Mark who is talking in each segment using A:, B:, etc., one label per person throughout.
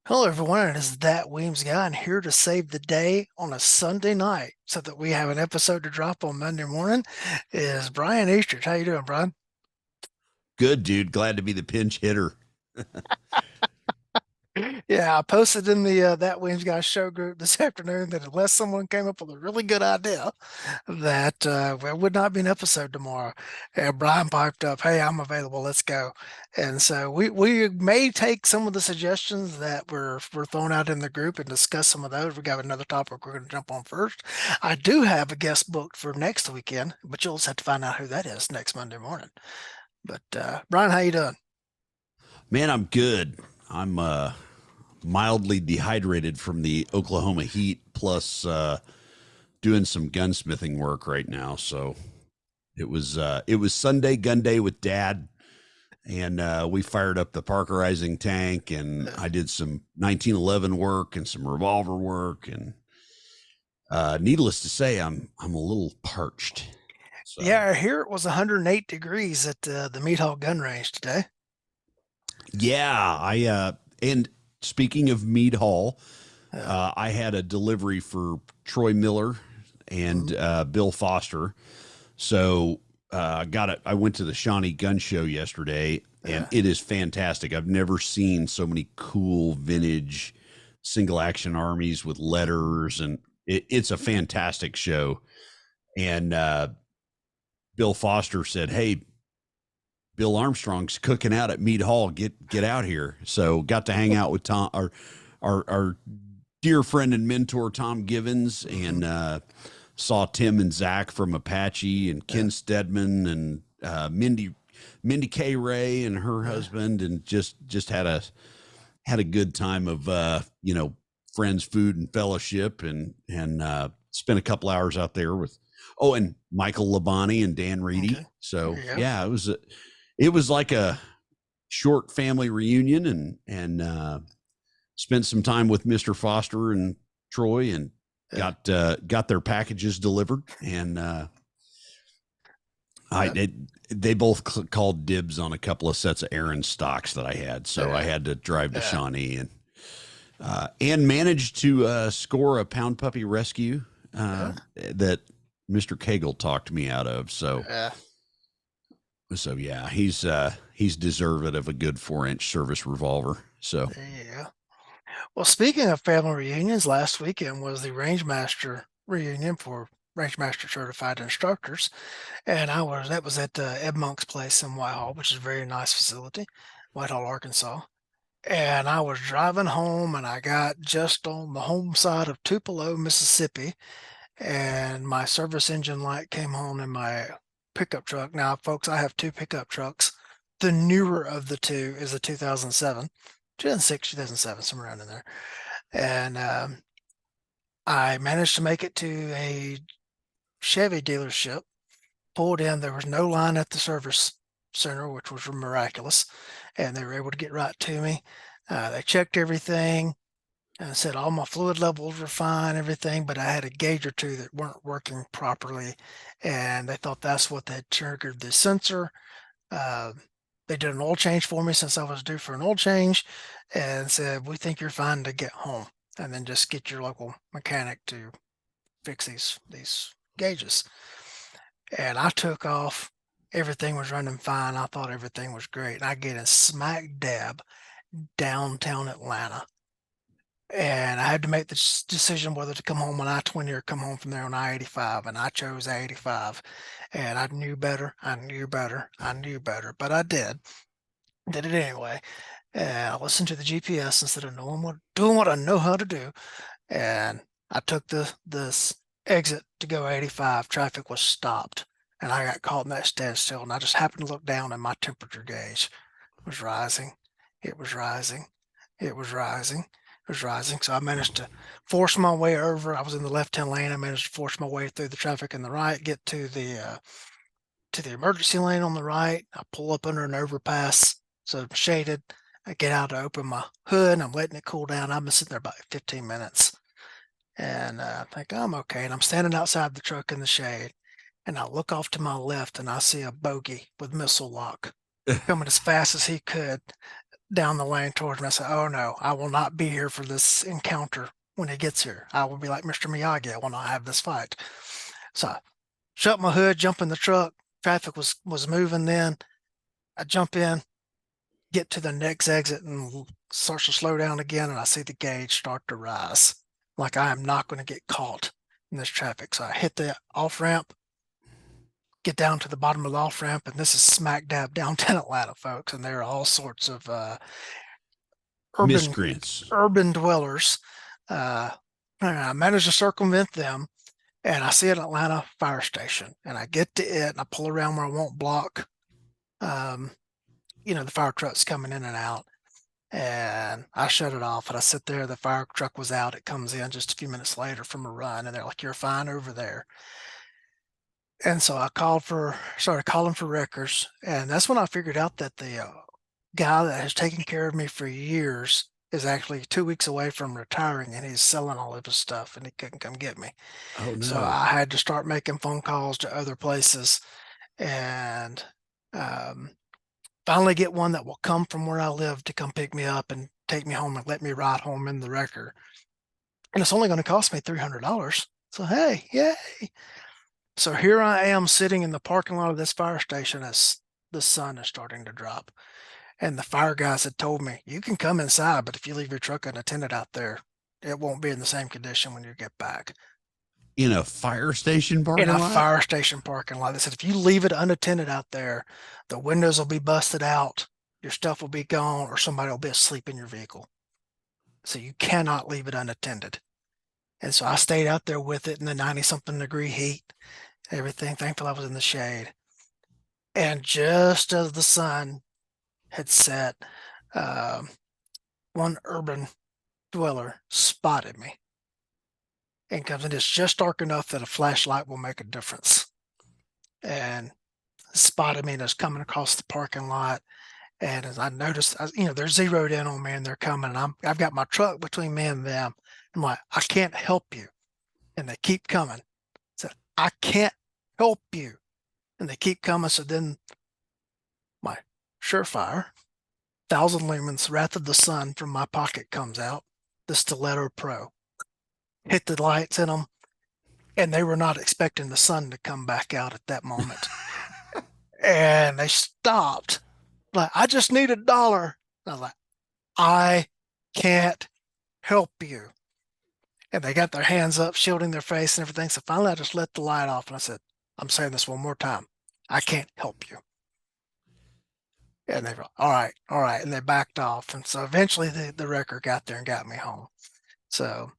A: Hello, everyone. It is that Weems guy, and here to save the day on a Sunday night so that we have an episode to drop on Monday morning is BrYan Eastridge. How you doing, Brian?
B: Good, dude. Glad to be the pinch hitter.
A: Yeah, I posted in the That Weems guy show group this afternoon that unless someone came up with a really good idea, that there would not be an episode tomorrow. And Brian piped up, "Hey, I'm available. Let's go." And so we may take some of the suggestions that were thrown out in the group and discuss some of those. We got another topic we're going to jump on first. I do have a guest booked for next weekend, but you'll just have to find out who that is next Monday morning. But Brian, how you doing?
B: Man, I'm good. I'm mildly dehydrated from the Oklahoma heat, plus doing some gunsmithing work right now. So it was Sunday gun day with Dad, and we fired up the Parkerizing tank, and I did some 1911 work and some revolver work, and needless to say, I'm a little parched. So
A: Yeah, here it was 108 degrees at the Meat Hall gun range today.
B: yeah, I and speaking of Mead Hall,
A: Uh,
B: I had a delivery for Troy Miller and
A: mhm,
B: Bill Foster. So got it. I went to the Shawnee Gun Show yesterday, and
A: uh,
B: it is fantastic. I've never seen so many cool vintage single action armies with letters, and it's a fantastic show. And Bill Foster said, "Hey, Bill Armstrong's cooking out at Mead Hall. Get out here." So got to hang out with Tom, our dear friend and mentor Tom Givens,
A: mhm,
B: and saw Tim and Zach from Apache, and
A: uh,
B: Ken Stedman, and Mindy K. Ray and her
A: uh,
B: husband, and just had a good time of friends, food, and fellowship, and spent a couple hours out there with and Michael Labani and Dan
A: okay.
B: Reedy.
A: There
B: So
A: you go.
B: yeah, it was like a short family reunion, and spent some time with Mr. Foster and Troy, and
A: Uh,
B: got their packages delivered, and I
A: uh,
B: it, they both called dibs on a couple of sets of Aaron stocks that I had, so I
A: uh,
B: had to drive to
A: uh,
B: Shawnee, and managed to score a pound puppy rescue
A: uh,
B: that Mr. Cagle talked me out of.
A: uh,
B: So yeah, he's deserved of a good 4-inch service revolver. So
A: there you go. Well, speaking of family reunions, last weekend was the Rangemaster reunion for Rangemaster certified instructors, and that was at Ed Monk's place in Whitehall, which is a very nice facility, Whitehall, Arkansas. And I was driving home, and I got just on the home side of Tupelo, Mississippi, and my service engine light came on in my pickup truck. Now, folks, I have two pickup trucks. The newer of the two is a 2007, 2006, 2007, somewhere around in there. And I managed to make it to a Chevy dealership, pulled in. There was no line at the service center, which was miraculous. And they were able to get right to me. They checked everything and said all my fluid levels were fine, everything, but I had a gauge or two that weren't working properly, and they thought that's what had triggered the sensor. Uh, they did an oil change for me since I was due for an oil change, and said we think you're fine to get home, and then just get your local mechanic to fix these gauges. And I took off. Everything was running fine. I thought everything was great. And I get in smack dab downtown Atlanta, and I had to make the decision whether to come home on I-20 or come home from there on I-85, and I chose I-85. And I knew better, I knew better, I knew better, but I did it anyway. And I listened to the GPS instead of doing what I know how to do. And I took this exit to go 85. Traffic was stopped, and I got caught in that standstill. And I just happened to look down, and my temperature gauge was rising. It was rising. It was rising. It was rising. So I managed to force my way over. I was in the left-hand lane. I managed to force my way through the traffic in the right, get to the emergency lane on the right. I pull up under an overpass, so I'm shaded. I get out to open my hood. I'm letting it cool down. I've been sitting there about 15 minutes, and I think I'm okay. And I'm standing outside the truck in the shade, and I look off to my left, and I see a bogey with missile lock coming as fast as he could. down the lane towards me. I said, "Oh no, I will not be here for this encounter when he gets here. I will be like Mr. Miyagi. I will not have this fight." So I shut my hood, jump in the truck. Traffic was moving then. I jump in, get to the next exit, and starts to slow down again. And I see the gauge start to rise. Like I am not going to get caught in this traffic. So I hit the off ramp, get down to the bottom of the off ramp, and this is smack dab downtown Atlanta, folks. And there are all sorts of urban
B: Miscreants.
A: urban dwellers. Uh, and I managed to circumvent them, and I see an Atlanta fire station, and I get to it, and I pull around where I won't block, um, the fire trucks coming in and out, and I shut it off, and I sit there. The fire truck was out. It comes in just a few minutes later from a run, and they're like, "You're fine over there." And so I started calling for wreckers, and that's when I figured out that the guy that has taken care of me for years is actually 2 weeks away from retiring, and he's selling all of his stuff, and he couldn't come get me.
B: Oh
A: So
B: no.
A: I had to start making phone calls to other places, and um, finally get one that will come from where I live to come pick me up and take me home and let me ride home in the wrecker. And it's only going to cost me $300. So hey, yay! So here I am sitting in the parking lot of this fire station as the sun is starting to drop. And the fire guys had told me, "You can come inside, but if you leave your truck unattended out there, it won't be in the same condition when you get back."
B: In a fire station
A: In
B: parking
A: a
B: lot?
A: fire station parking lot, they said, "If you leave it unattended out there, the windows will be busted out, your stuff will be gone, or somebody will be asleep in your vehicle. So you cannot leave it unattended." And so I stayed out there with it in the 90 something degree heat, everything. Thankfully, I was in the shade. And just as the sun had set, um, one urban dweller spotted me and comes in. It's just dark enough that a flashlight will make a difference. And spotted me and is coming across the parking lot. And as I noticed, they're zeroed in on me and they're coming. And I've got my truck between me and them. I'm like, "I can't help you." And they keep coming. I said, "I can't help you." And they keep coming. So then my Surefire, 1,000 lumens, Wrath of the Sun from my pocket comes out, the Stiletto Pro. Hit the lights in them, and they were not expecting the sun to come back out at that moment. And they stopped. Like, "I just need $1." I was like, "I can't help you." And they got their hands up, shielding their face and everything. So finally, I just let the light off and I said, "I'm saying this one more time. I can't help you." And they were, "All right, all right." And they backed off. And so eventually the wrecker got there and got me home. So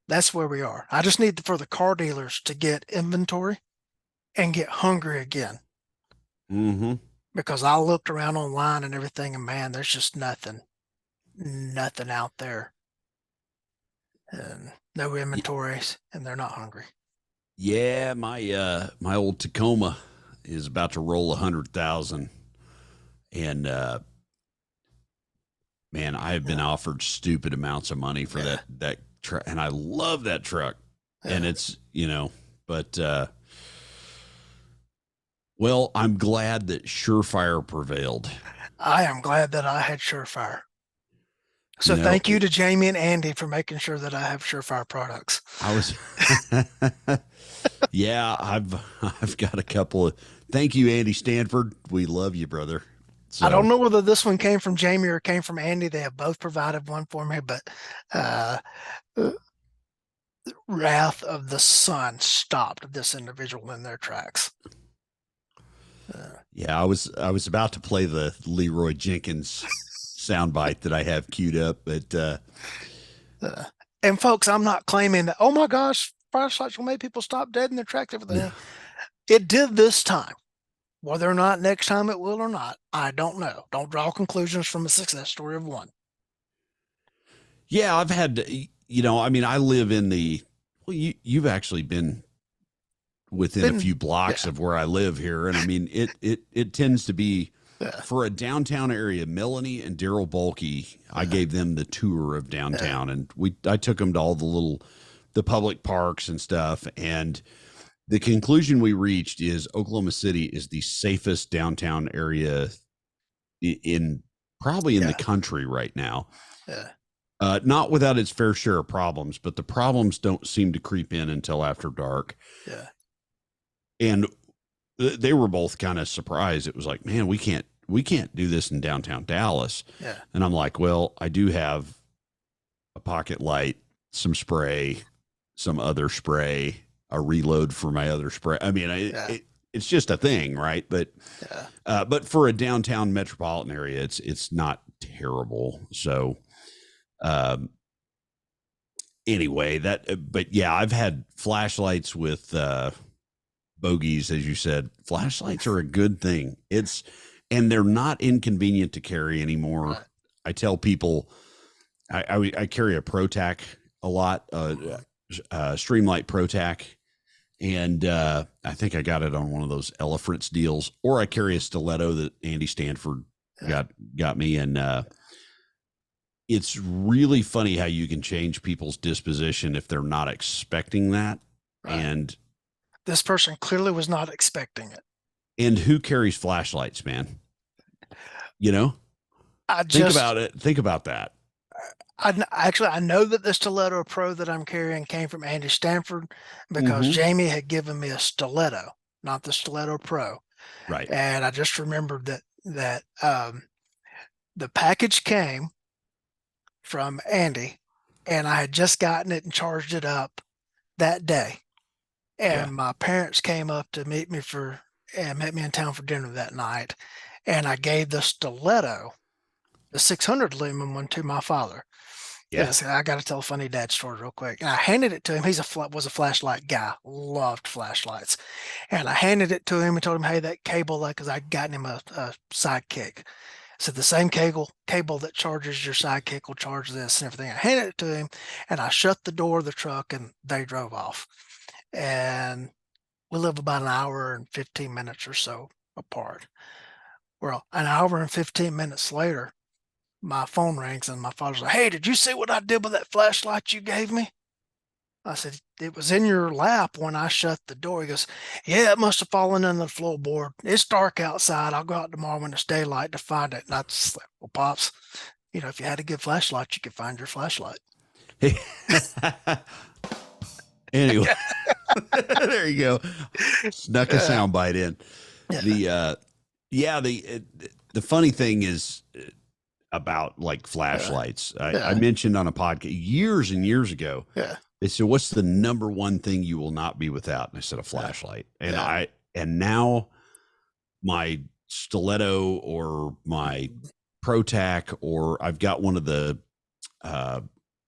A: that's where we are. I just need for the car dealers to get inventory and get hungry again,
B: Mm-hmm.
A: because I looked around online and everything, and man, there's just nothing out there, and no inventories, and they're not hungry.
B: Yeah, my old Tacoma is about to roll 100,000, and man, I have been
A: Yeah,
B: offered stupid amounts of money for
A: yeah,
B: that truck, and I love that truck, and
A: yeah.
B: it's but well, I'm glad that Surefire prevailed.
A: I am glad that I had Surefire.
B: You
A: So
B: know,
A: thank you to Jamie and Andy for making sure that I have Surefire products.
B: I was yeah, I've got a couple of thank you, Andy Stanford. We love you, brother.
A: I
B: So
A: don't know whether this one came from Jamie or came from Andy. They have both provided one for me, but uh, Wrath of the Sun stopped this individual in their tracks. Uh,
B: yeah, I was about to play the Leroy Jenkins soundbite that I have queued up, but
A: uh, and folks, I'm not claiming that, "Oh my gosh, flashlights will make people stop dead in their tracks."
B: no.
A: Everything it did this time. Whether or not next time it will or not, I don't know. Don't draw conclusions from a success story of one.
B: Yeah, I've had I mean, I live in the well, you've actually been within a
A: Been
B: few blocks
A: Yeah,
B: of where I live here, and I mean, it tends to be
A: yeah,
B: for a downtown area. Melanie and Daryl Bulkey, I gave them the tour of
A: yeah.
B: downtown, and I took them to all the public parks and stuff, and the conclusion we reached is Oklahoma City is the safest downtown area in probably in the
A: Yeah.
B: country right now.
A: Yeah.
B: Not without its fair share of problems, but the problems don't seem to creep in until after dark.
A: Yeah.
B: And they were both kind of surprised. It was like, man, we can't do this in downtown Dallas.
A: Yeah.
B: And I'm like, well, I do have a pocket light, some spray, some other spray, a reload for my other spray. I mean,
A: Yeah.
B: it's just a thing, right?
A: Yeah.
B: But for a downtown metropolitan area, it's not terrible. So, um, anyway, but yeah, I've had flashlights with bogeys, as you said. Flashlights are a good thing. And they're not inconvenient to carry anymore.
A: Right.
B: I tell people I carry a ProTac a lot,
A: Mhm.
B: Streamlight ProTac, and I think I got it on one of those Elephants deals, or I carry a stiletto that Andy Stanford
A: Yeah.
B: got me, and it's really funny how you can change people's disposition if they're not expecting that,
A: Right.
B: and
A: This person clearly was not expecting it.
B: who carries flashlights, man? You know,
A: I
B: think
A: just,
B: about it. Think about that.
A: actually, I know that the Stiletto Pro that I'm carrying came from Andy Stanford because
B: Mm-hmm.
A: Jamie had given me a Stiletto, not the Stiletto Pro.
B: Right.
A: And I just remembered that the package came from Andy, and I had just gotten it and charged it up that day.
B: Yeah.
A: And my parents came up to meet me for and met me in town for dinner that night. And I gave the Stiletto, the 600 lumen one, to my father.
B: Yeah.
A: Yes, I got to tell a funny dad story real quick. And I handed it to him. He's was a flashlight guy, loved flashlights. And I handed it to him and told him, "Hey, that cable, like, because I'd gotten him a sidekick. So the same cable that charges your sidekick will charge this and everything." I handed it to him, and I shut the door of the truck, and they drove off. And we live about an hour and 15 minutes or so apart. Well, an hour and 15 minutes later, my phone rings and my father's like, "Hey, did you see what I did with that flashlight you gave me?" I said, "It was in your lap when I shut the door." He goes, "Yeah, it must have fallen in the floorboard. It's dark outside. I'll go out tomorrow when it's daylight to find it." And I just like, "Well, Pops, if you had a good flashlight, you could find your flashlight."
B: Anyway,
A: Yeah.
B: there you go. Snuck a
A: Yeah.
B: soundbite in.
A: Yeah.
B: The yeah, the funny thing is about like
A: Yeah.
B: flashlights. I
A: Yeah.
B: mentioned on a podcast years and years ago.
A: Yeah.
B: They said, "What's the number one thing you will not be without?" And I said, "A
A: Yeah.
B: flashlight." And
A: Yeah.
B: now my stiletto or my
A: Mhm.
B: ProTac, or I've got one of the uh,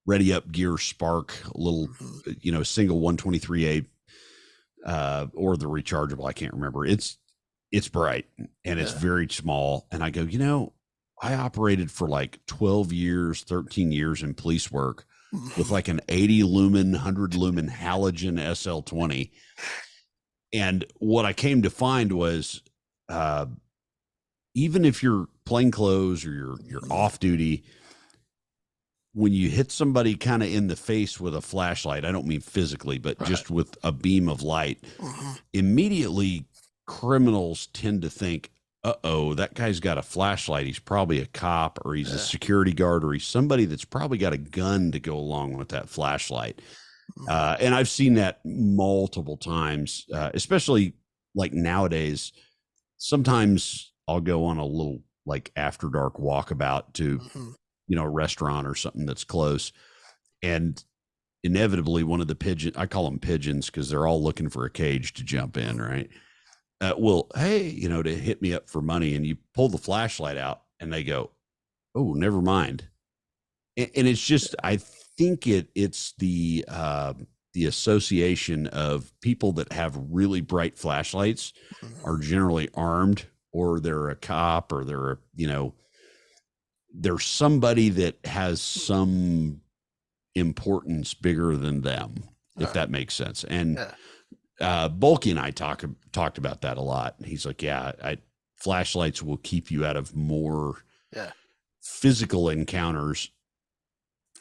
B: Ready Up Gear Spark little,
A: Mhm.
B: single 123A, or the rechargeable. I can't remember. It's bright and it's
A: Yeah.
B: very small. And I go, I operated for like 12 years, 13 years in police work with
A: Mhm.
B: like an 80 lumen, 100 lumen halogen SL20. And what I came to find was, uh, even if you're plain clothes or you're
A: Mhm.
B: off duty, when you hit somebody kind of in the face with a flashlight, I don't mean physically, but
A: Right.
B: just with a beam of light,
A: Mhm.
B: immediately criminals tend to think, uh-oh, that guy's got a flashlight. He's probably a cop, or he's a
A: Yeah.
B: security guard, or he's somebody that's probably got a gun to go along with that flashlight.
A: Mhm.
B: And I've seen that multiple times, especially like nowadays. Sometimes I'll go on a little like after dark walkabout to,
A: Mhm.
B: a restaurant or something that's close. And inevitably, one of the I call them pigeons because they're all looking for a cage to jump in,
A: Mhm.
B: right? Well, hey, to hit me up for money, and you pull the flashlight out and they go, "Oh, never mind." And it's just, I think it's the association of people that have really bright flashlights are
A: Mhm.
B: generally armed, or they're a cop, or they're somebody that has some importance bigger than them, if
A: Right.
B: that makes sense. And
A: Yeah.
B: Bulky and I talked about that a lot. He's like, "Yeah, flashlights will keep you out of more
A: Yeah.
B: physical encounters."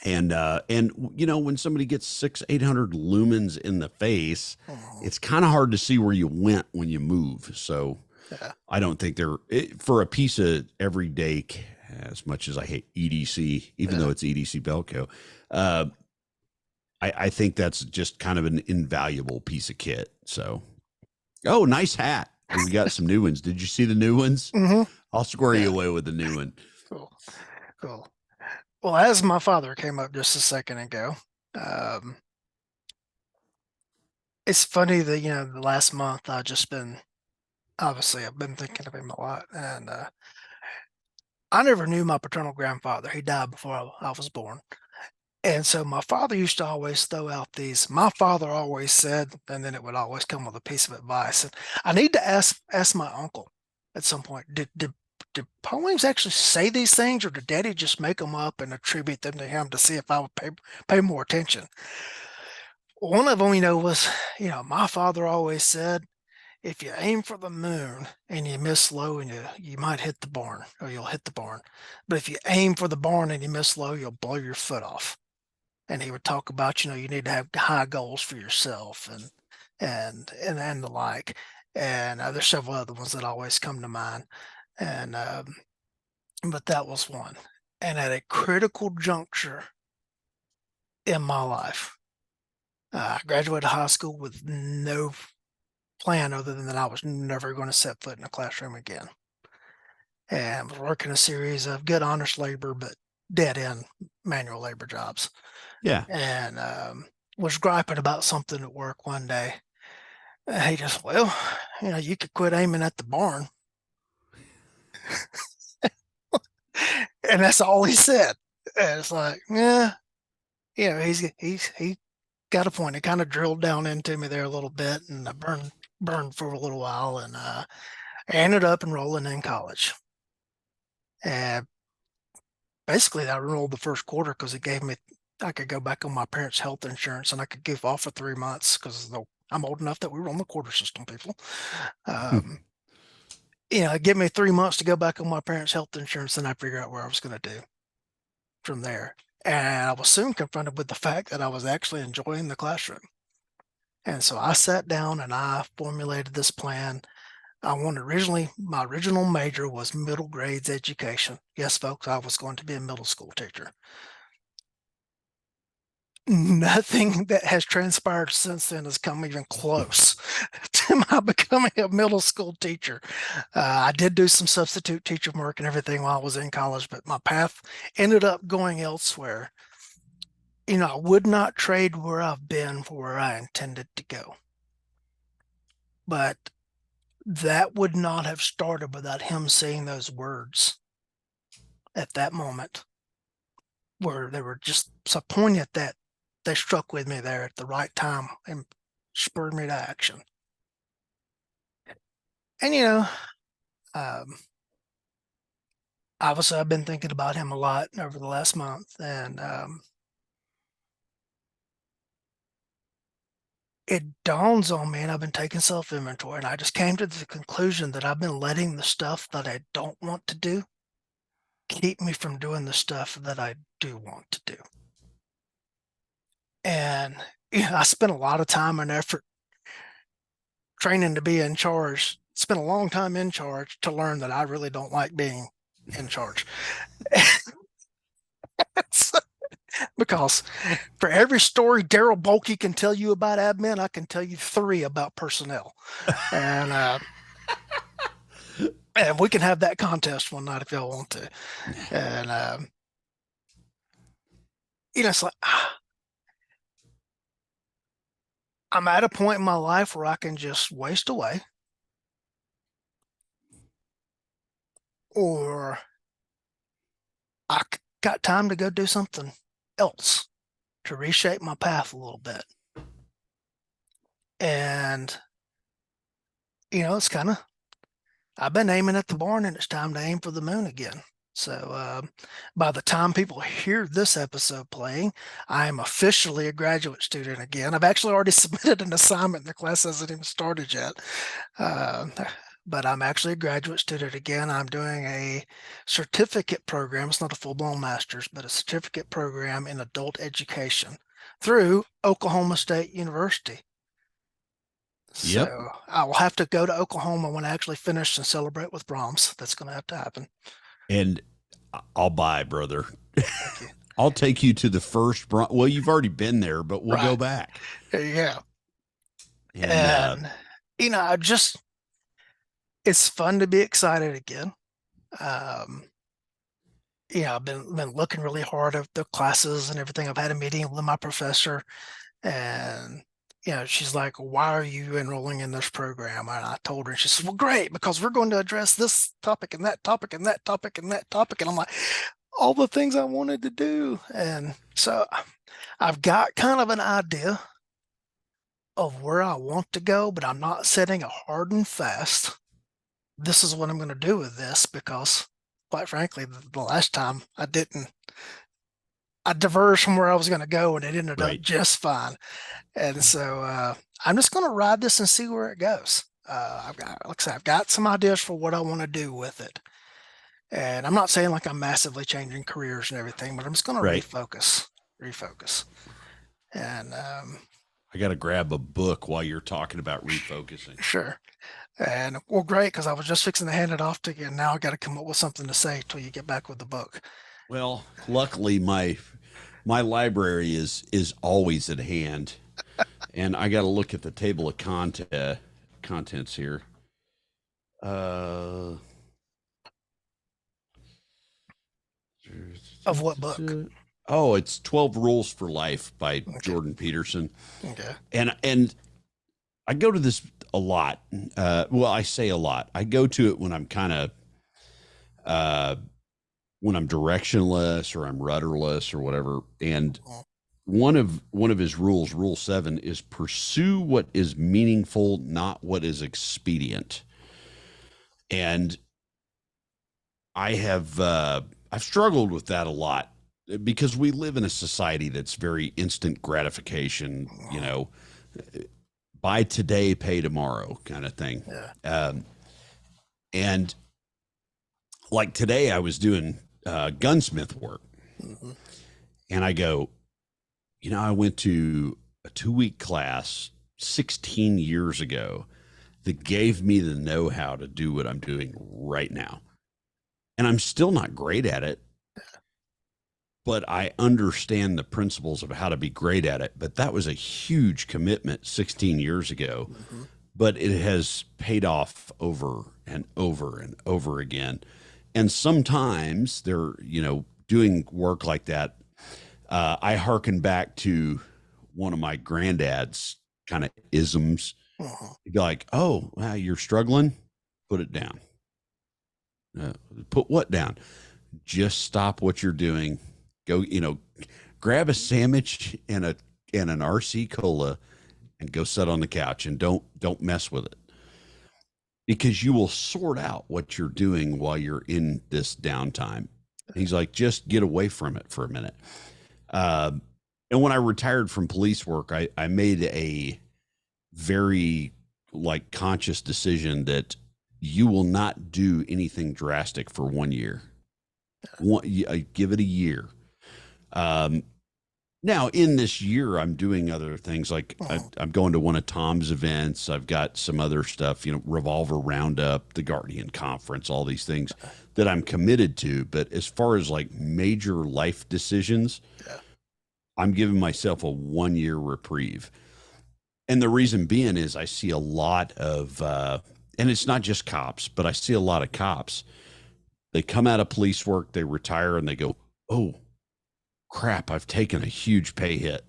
B: And when somebody gets 600-800 lumens in the face,
A: Mhm.
B: it's kind of hard to see where you went when you move. So
A: Yeah.
B: I don't think they're for a piece of everyday as much as I hate EDC, even
A: Yeah.
B: though it's EDC Belco. Uh, I think that's just kind of an invaluable piece of kit. So, oh, nice hat. We got some new ones. Did you see the new ones?
A: Hmm.
B: I'll square you
A: Yeah.
B: away with the new one.
A: Cool. Cool. Well, as my father came up just a second ago, um, it's funny that, the last month I've been thinking of him a lot. And I never knew my paternal grandfather. He died before I was born. And so my father used to always throw out these, my father always said, and then it would always come with a piece of advice. And I need to ask my uncle at some point, did Paul Williams actually say these things, or did Daddy just make them up and attribute them to him to see if I would pay more attention? One of them, was, my father always said, if you aim for the moon and you miss low, and you might hit the barn, or you'll hit the barn. But if you aim for the barn and you miss low, you'll blow your foot off. And he would talk about, you need to have high goals for yourself, and the like. And there's several other ones that always come to mind. And but that was one. And at a critical juncture in my life, I graduated high school with no plan other than that I was never going to set foot in a classroom again. And was working a series of good honest labor, but dead end manual labor jobs.
B: Yeah.
A: And was griping about something at work one day. He just, well, you could quit aiming at the barn. And that's all he said. And it's like, yeah, he got a point. It kind of drilled down into me there a little bit, and I burned for a little while, and I ended up enrolling in college. And basically, I enrolled the first quarter because it gave me, I could go back on my parents' health insurance, and I could goof off for 3 months because I'm old enough that we were on the quarter system, people. Um, give me 3 months to go back on my parents' health insurance, and I figure out where I was going to do from there. And I was soon confronted with the fact that I was actually enjoying the classroom. And so I sat down and I formulated this plan. My original major was middle grades education. Yes, folks, I was going to be a middle school teacher. Nothing that has transpired since then has come even close to my becoming a middle school teacher. I did do some substitute teacher work and everything while I was in college, but my path ended up going elsewhere. I would not trade where I've been for where I intended to go. But that would not have started without him saying those words at that moment, where they were just so poignant that they struck with me there at the right time and spurred me to action. And um, obviously I've been thinking about him a lot over the last month, and it dawns on me, and I've been taking self-inventory, and I just came to the conclusion that I've been letting the stuff that I don't want to do keep me from doing the stuff that I do want to do. And I spent a lot of time and effort training to be in charge. Spent a long time in charge to learn that I really don't like being in charge. Because for every story Daryl Bulkey can tell you about admin, I can tell you three about personnel. And and we can have that contest one night if y'all want to. And it's like I'm at a point in my life where I can just waste away, or I got time to go do something else to reshape my path a little bit. And it's kind of, I've been aiming at the barn, and it's time to aim for the moon again. So by the time people hear this episode playing, I am officially a graduate student again. I've actually already submitted an assignment. The class hasn't even started yet. Uh, but I'm actually a graduate student again. I'm doing a certificate program. It's not a full-blown master's, but a certificate program in adult education through Oklahoma State University.
B: Yep.
A: So I will have to go to Oklahoma when I actually finish and celebrate with Brahms. That's going to have to happen.
B: And I'll buy, brother.
A: Thank you.
B: I'll take you to the first. Well, you've already been there, but we'll go
A: Right.
B: back.
A: There you go.
B: And
A: And I just it's fun to be excited again. Um, I've been looking really hard at the classes and everything. I've had a meeting with my professor, and she's like, "Why are you enrolling in this program?" And I told her, and she says, "Well, great, because we're going to address this topic and that topic and that topic and that topic." And I'm like, all the things I wanted to do. And so I've got kind of an idea of where I want to go, but I'm not setting a hard and fast. This is what I'm going to do with this because, quite frankly, the last time I diverged from where I was going to go and it ended up
B: right,
A: just fine. And so I'm just going to ride this and see where it goes. Like I said, I've got some ideas for what I want to do with it. And I'm not saying like I'm massively changing careers and everything, but I'm just going to
B: right.
A: refocus. And
B: I got to grab a book while you're talking about refocusing.
A: sure. And well, great, because I was just fixing to hand it off to you, and now I got to come up with something to say till you get back with the book.
B: Well, luckily my library is always at hand, and I got to look at the table of contents here. Uh,
A: Of what book?
B: oh, it's 12 Rules for Life by
A: Okay.
B: Jordan Peterson.
A: Okay.
B: And I go to this a lot. Well, I say a lot. I go to it when I'm kind of uh, when I'm directionless or I'm rudderless or whatever. And
A: Well,
B: one of his rules, Rule 7, is pursue what is meaningful, not what is expedient. And I've struggled with that a lot because we live in a society that's very instant gratification, buy today, pay tomorrow kind of thing.
A: yeah.
B: Um, and like today, I was doing gunsmith work,
A: Hmm.
B: and I go, I went to a 2 week class 16 years ago that gave me the know how to do what I'm doing right now. And I'm still not great at it, but I understand the principles of how to be great at it. But that was a huge commitment 16 years ago,
A: Hmm.
B: but it has paid off over and over and over again. And sometimes they're, doing work like that. I hearken back to one of my granddad's kind of isms.
A: Hmm.
B: He'd be like, "Oh, wow, you're struggling? Put it down. Uh, put what down? Just stop what you're doing. Go, grab a sandwich and an RC cola and go sit on the couch and don't mess with it because you will sort out what you're doing while you're in this downtime." He's like, "Just get away from it for a minute." Um, and when I retired from police work, I made a very like conscious decision that you will not do anything drastic for 1 year. I give it a year. Um, Now, in this year, I'm doing other things like
A: Hmm.
B: I'm going to one of Tom's events. I've got some other stuff, Revolver Roundup, the Guardian Conference, all these things that I'm committed to. But as far as like major life decisions,
A: Yeah.
B: I'm giving myself a 1 year reprieve. And the reason being is I see a lot of, and it's not just cops, but I see a lot of cops. They come out of police work, they retire, and they go, "Oh, crap, I've taken a huge pay hit.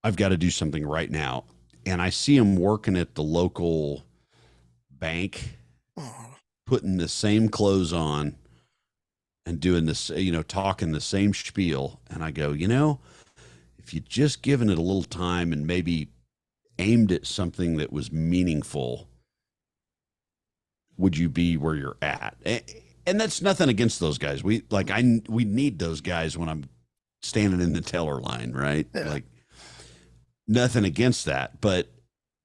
B: I've got to do something right now." And I see them working at the local bank,
A: Hmm.
B: putting the same clothes on and doing this, talking the same spiel. And I go, if you just given it a little time and maybe aimed at something that was meaningful, would you be where you're at? And that's nothing against those guys. We need those guys when I'm standing in the teller line, right?
A: Yeah.
B: Like nothing against that, but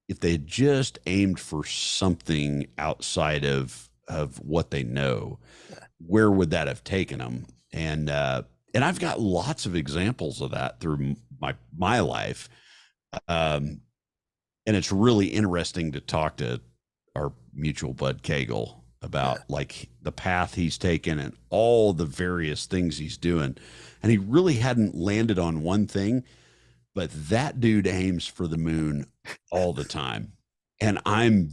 B: if they had just aimed for something outside of what they know,
A: Yeah.
B: where would that have taken them? And I've got lots of examples of that through my life. And it's really interesting to talk to our mutual bud Cagle
A: Yeah.
B: about like the path he's taken and all the various things he's doing. And he really hadn't landed on one thing, but that dude aims for the moon all the time. And I'm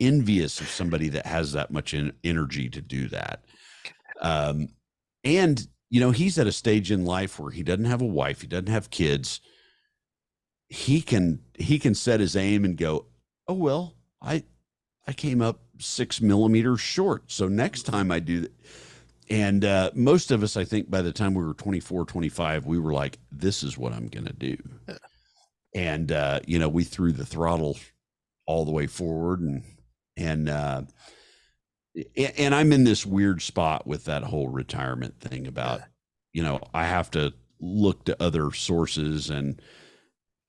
B: envious of somebody that has that much energy to do that. Um, and he's at a stage in life where he doesn't have a wife, he doesn't have kids. He can set his aim and go, oh well, I came up 6 millimeters short, so next time I do that. And most of us, I think, by the time we were 24, 25, we were like, this is what I'm going to do.
A: Yeah.
B: And we threw the throttle all the way forward, and and I'm in this weird spot with that whole retirement thing about,
A: Yeah.
B: I have to look to other sources, and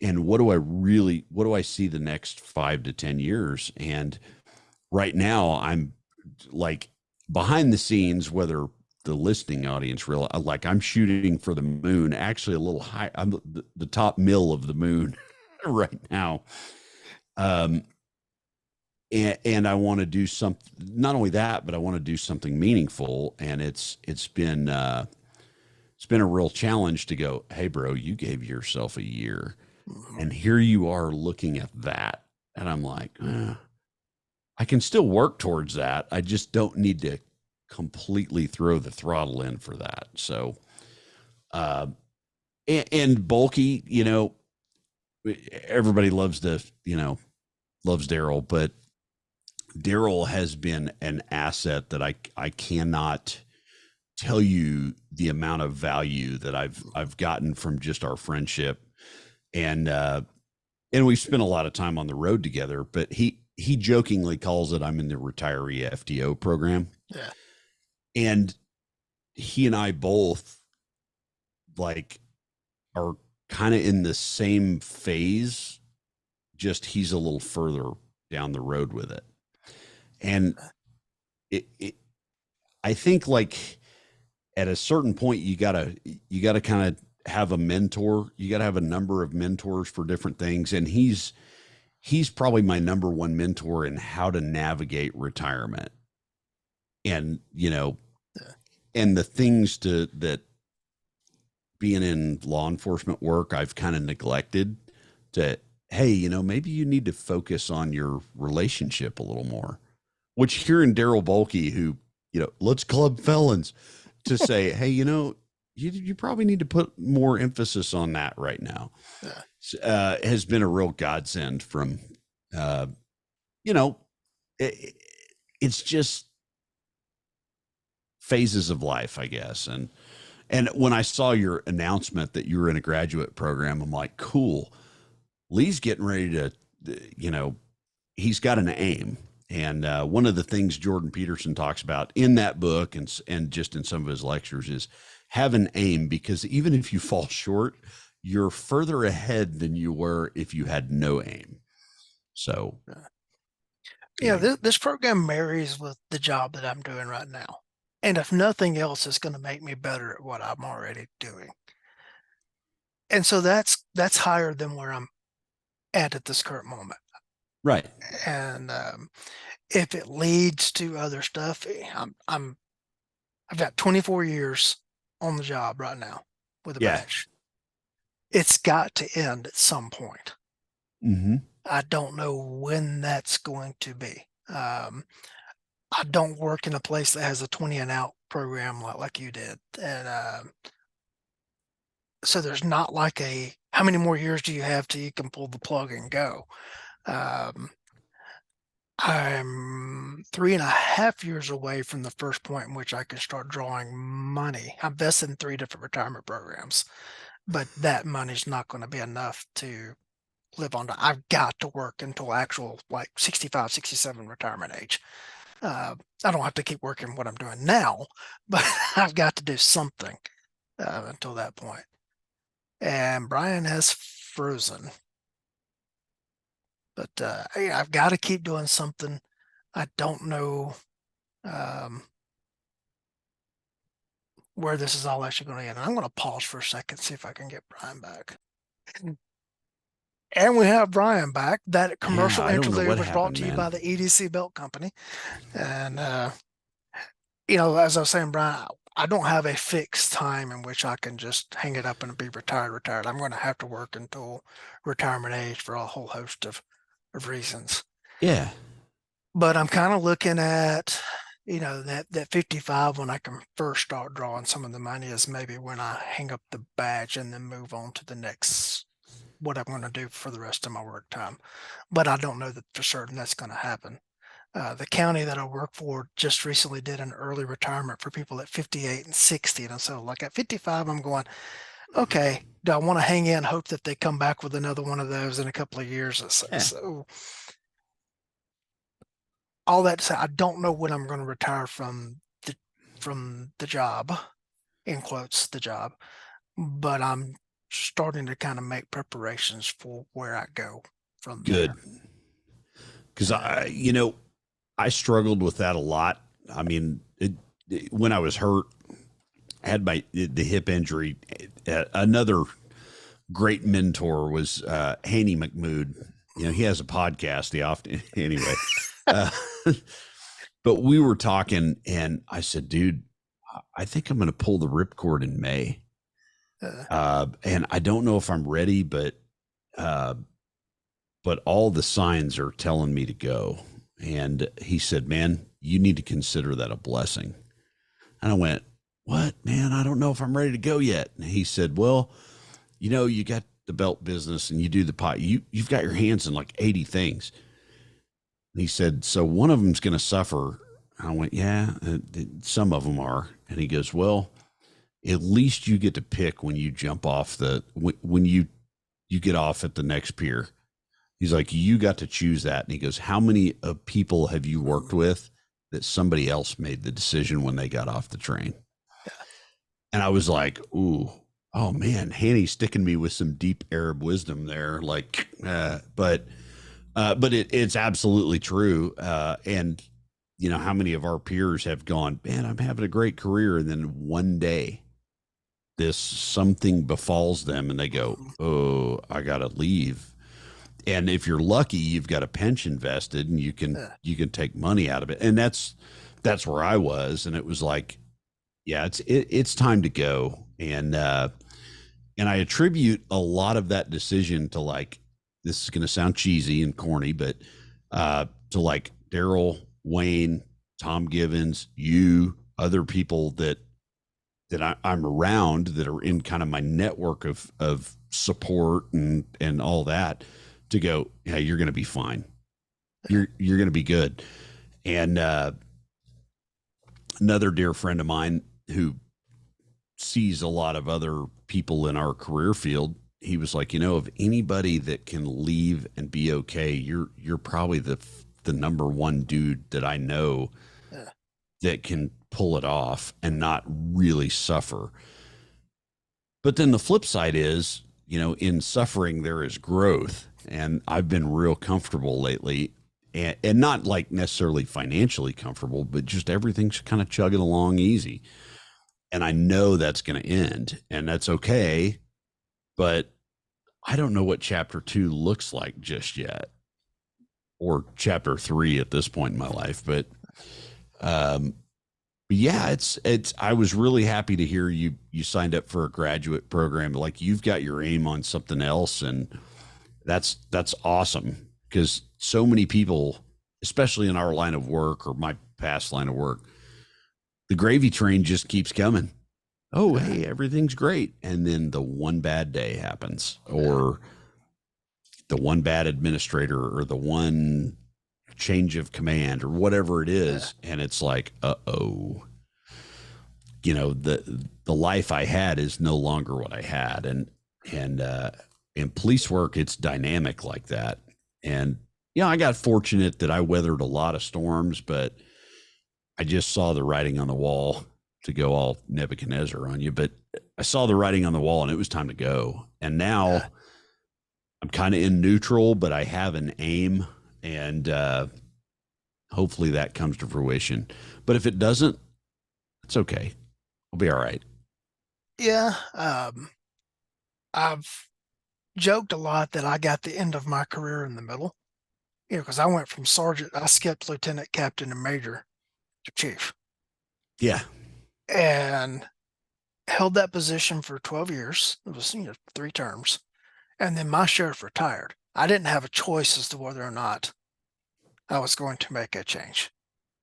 B: what do I see the next 5 to 10 years? And right now I'm like behind the scenes, whether the listening audience real like I'm shooting for the moon, actually a little high. I'm the top mill of the moon right now. Um, and I want to do something, not only that, but I want to do something meaningful. And it's been a real challenge to go, hey bro, you gave yourself a year
A: Mhm.
B: and here you are looking at that. And I'm like, I can still work towards that. I just don't need to completely throw the throttle in for that. So, uh, and bulky, everybody loves Daryl, but Daryl has been an asset that I cannot tell you the amount of value that I've gotten from just our friendship. And we've spent a lot of time on the road together, but he jokingly calls it, I'm in the retiree FTO program.
A: Yeah.
B: And he and I both like are kind of in the same phase, just he's a little further down the road with it. And it I think like at a certain point you gotta kind of have a mentor. You gotta have a number of mentors for different things. And he's probably my number one mentor in how to navigate retirement. And
A: Yeah.
B: and the things to that being in law enforcement work I've kind of neglected to, hey, maybe you need to focus on your relationship a little more. Which hearing Daryl Bulkey, who, let's club felons, to say, hey, you probably need to put more emphasis on that right now,
A: Yeah.
B: has been a real godsend from, uh, you know, it, it's just phases of life, I guess. And when I saw your announcement that you were in a graduate program, I'm like, cool. Lee's getting ready to, you know, he's got an aim. And one of the things Jordan Peterson talks about in that book and just in some of his lectures is have an aim, because even if you fall short, you're further ahead than you were if you had no aim. So,
A: Yeah. Yeah,
B: anyway,
A: this program marries with the job that I'm doing right now. And if nothing else, it's going to make me better at what I'm already doing. And so that's higher than where I'm at this current moment.
B: right.
A: And if it leads to other stuff, I've got 24 years on the job right now with a
B: Yeah.
A: badge. It's got to end at some point.
B: Mm-hmm.
A: I don't know when that's going to be. I don't work in a place that has a 20 and out program like you did. And so there's not like a how many more years do you have till you can pull the plug and go? Um, I'm 3.5 years away from the first point in which I can start drawing money. I'm vested in 3 different retirement programs, but that money's not going to be enough to live on. I've got to work until actual like 65, 67 retirement age. I don't have to keep working what I'm doing now, but I've got to do something until that point. And BrYan has frozen, but I've got to keep doing something. I don't know um, where this is all actually going to end. I'm going to pause for a second, see if I can get BrYan back. And we have BrYan back. That
B: Yeah,
A: commercial
B: I don't know
A: interlude
B: what
A: was brought
B: happened,
A: to you
B: man.
A: by the EDC Belt Company. And, you know, as I was saying, Brian, I don't have a fixed time in which I can just hang it up and be retired. I'm going to have to work until retirement age for a whole host of reasons.
B: Yeah,
A: But I'm kind of looking at, you know, that 55 when I can first start drawing some of the money is maybe when I hang up the badge and then move on to the next what I'm going to do for the rest of my work time. But I don't know that for certain that's going to happen. The county that I work for just recently did an early retirement for people at 58 and 60. And so, like at 55, I'm going, okay, do I want to hang in, hope that they come back with another one of those in a couple of years or so?
B: yeah,
A: So, all that to say, I don't know when I'm going to retire from the job, in quotes, the job, but I'm starting to kind of make preparations for where I go from there.
B: good. Because
A: And
B: I struggled with that a lot. I mean, when I was hurt, I had the hip injury. Another great mentor was Haney McMood. He has a podcast. He often anyway. Uh, but we were talking, and I said, "Dude, I think I'm going to pull the ripcord in May,
A: uh,
B: and I don't know if I'm ready, uh, but all the signs are telling me to go." And he said, "Man, you need to consider that a blessing." And I went, "What, man? I don't know if I'm ready to go yet." And he said, "Well, you got the belt business and you do the pot. You've got your hands in like 80 things." And he said, "So one of them's going to suffer." I went, "Yeah, some of them are." And he goes, "Well, at least you get to pick when you jump off when you get off at the next pier." He's like, "You got to choose that." And he goes, "How many people have you worked with that somebody else made the decision when they got off the train?" And I was like, "Ooh, oh man, Hanny's sticking me with some deep Arab wisdom there." Like, but it's absolutely true. And how many of our peers have gone, "Man, I'm having a great career," and then one day this something befalls them, and they go, "Oh, I gotta leave." And if you're lucky, you've got a pension vested, and you can
A: uh,
B: you can take money out of it. And that's where I was, and it was like, yeah, it's time to go. And I attribute a lot of that decision to, like, this is going to sound cheesy and corny, but to like Daryl, Wayne, Tom Givens, you, other people I'm around that are in kind of my network of support and all that, to go, "Yeah, you're going to be fine. You're going to be good." And another dear friend of mine who sees a lot of other people in our career field, he was like, "Of anybody that can leave and be okay, you're probably the number one dude that I know
A: uh,
B: that can pull it off and not really suffer." But then the flip side is, in suffering there is growth, and I've been real comfortable lately, and not like necessarily financially comfortable, but just everything's kind of chugging along easy. And I know that's going to end, and that's okay. But I don't know what chapter 2 looks like just yet, or chapter 3 at this point in my life. Um, but yeah, it's. I was really happy to hear you signed up for a graduate program. Like, you've got your aim on something else, and that's awesome, because so many people, especially in our line of work or my past line of work, the gravy train just keeps coming. Oh,
A: uh,
B: hey, everything's great. And then the one bad day happens,
A: uh,
B: or the one bad administrator, or the one change of command, or whatever it
A: uh,
B: is. And it's like, uh-oh, the life I had is no longer what I had. And in police work, it's dynamic like that. And, I got fortunate that I weathered a lot of storms, but I just saw the writing on the wall, to go all Nebuchadnezzar on you. But I saw the writing on the wall, and it was time to go. And
A: uh,
B: now I'm kind of in neutral, but I have an aim, and hopefully that comes to fruition. But if it doesn't, it's okay. I'll be all right.
A: yeah. I've joked a lot that I got the end of my career in the middle, because I went from sergeant, I skipped lieutenant, captain, and major to chief,
B: Yeah.
A: and held that position for 12 years. It was, 3 terms. And then my sheriff retired. I didn't have a choice as to whether or not I was going to make a change.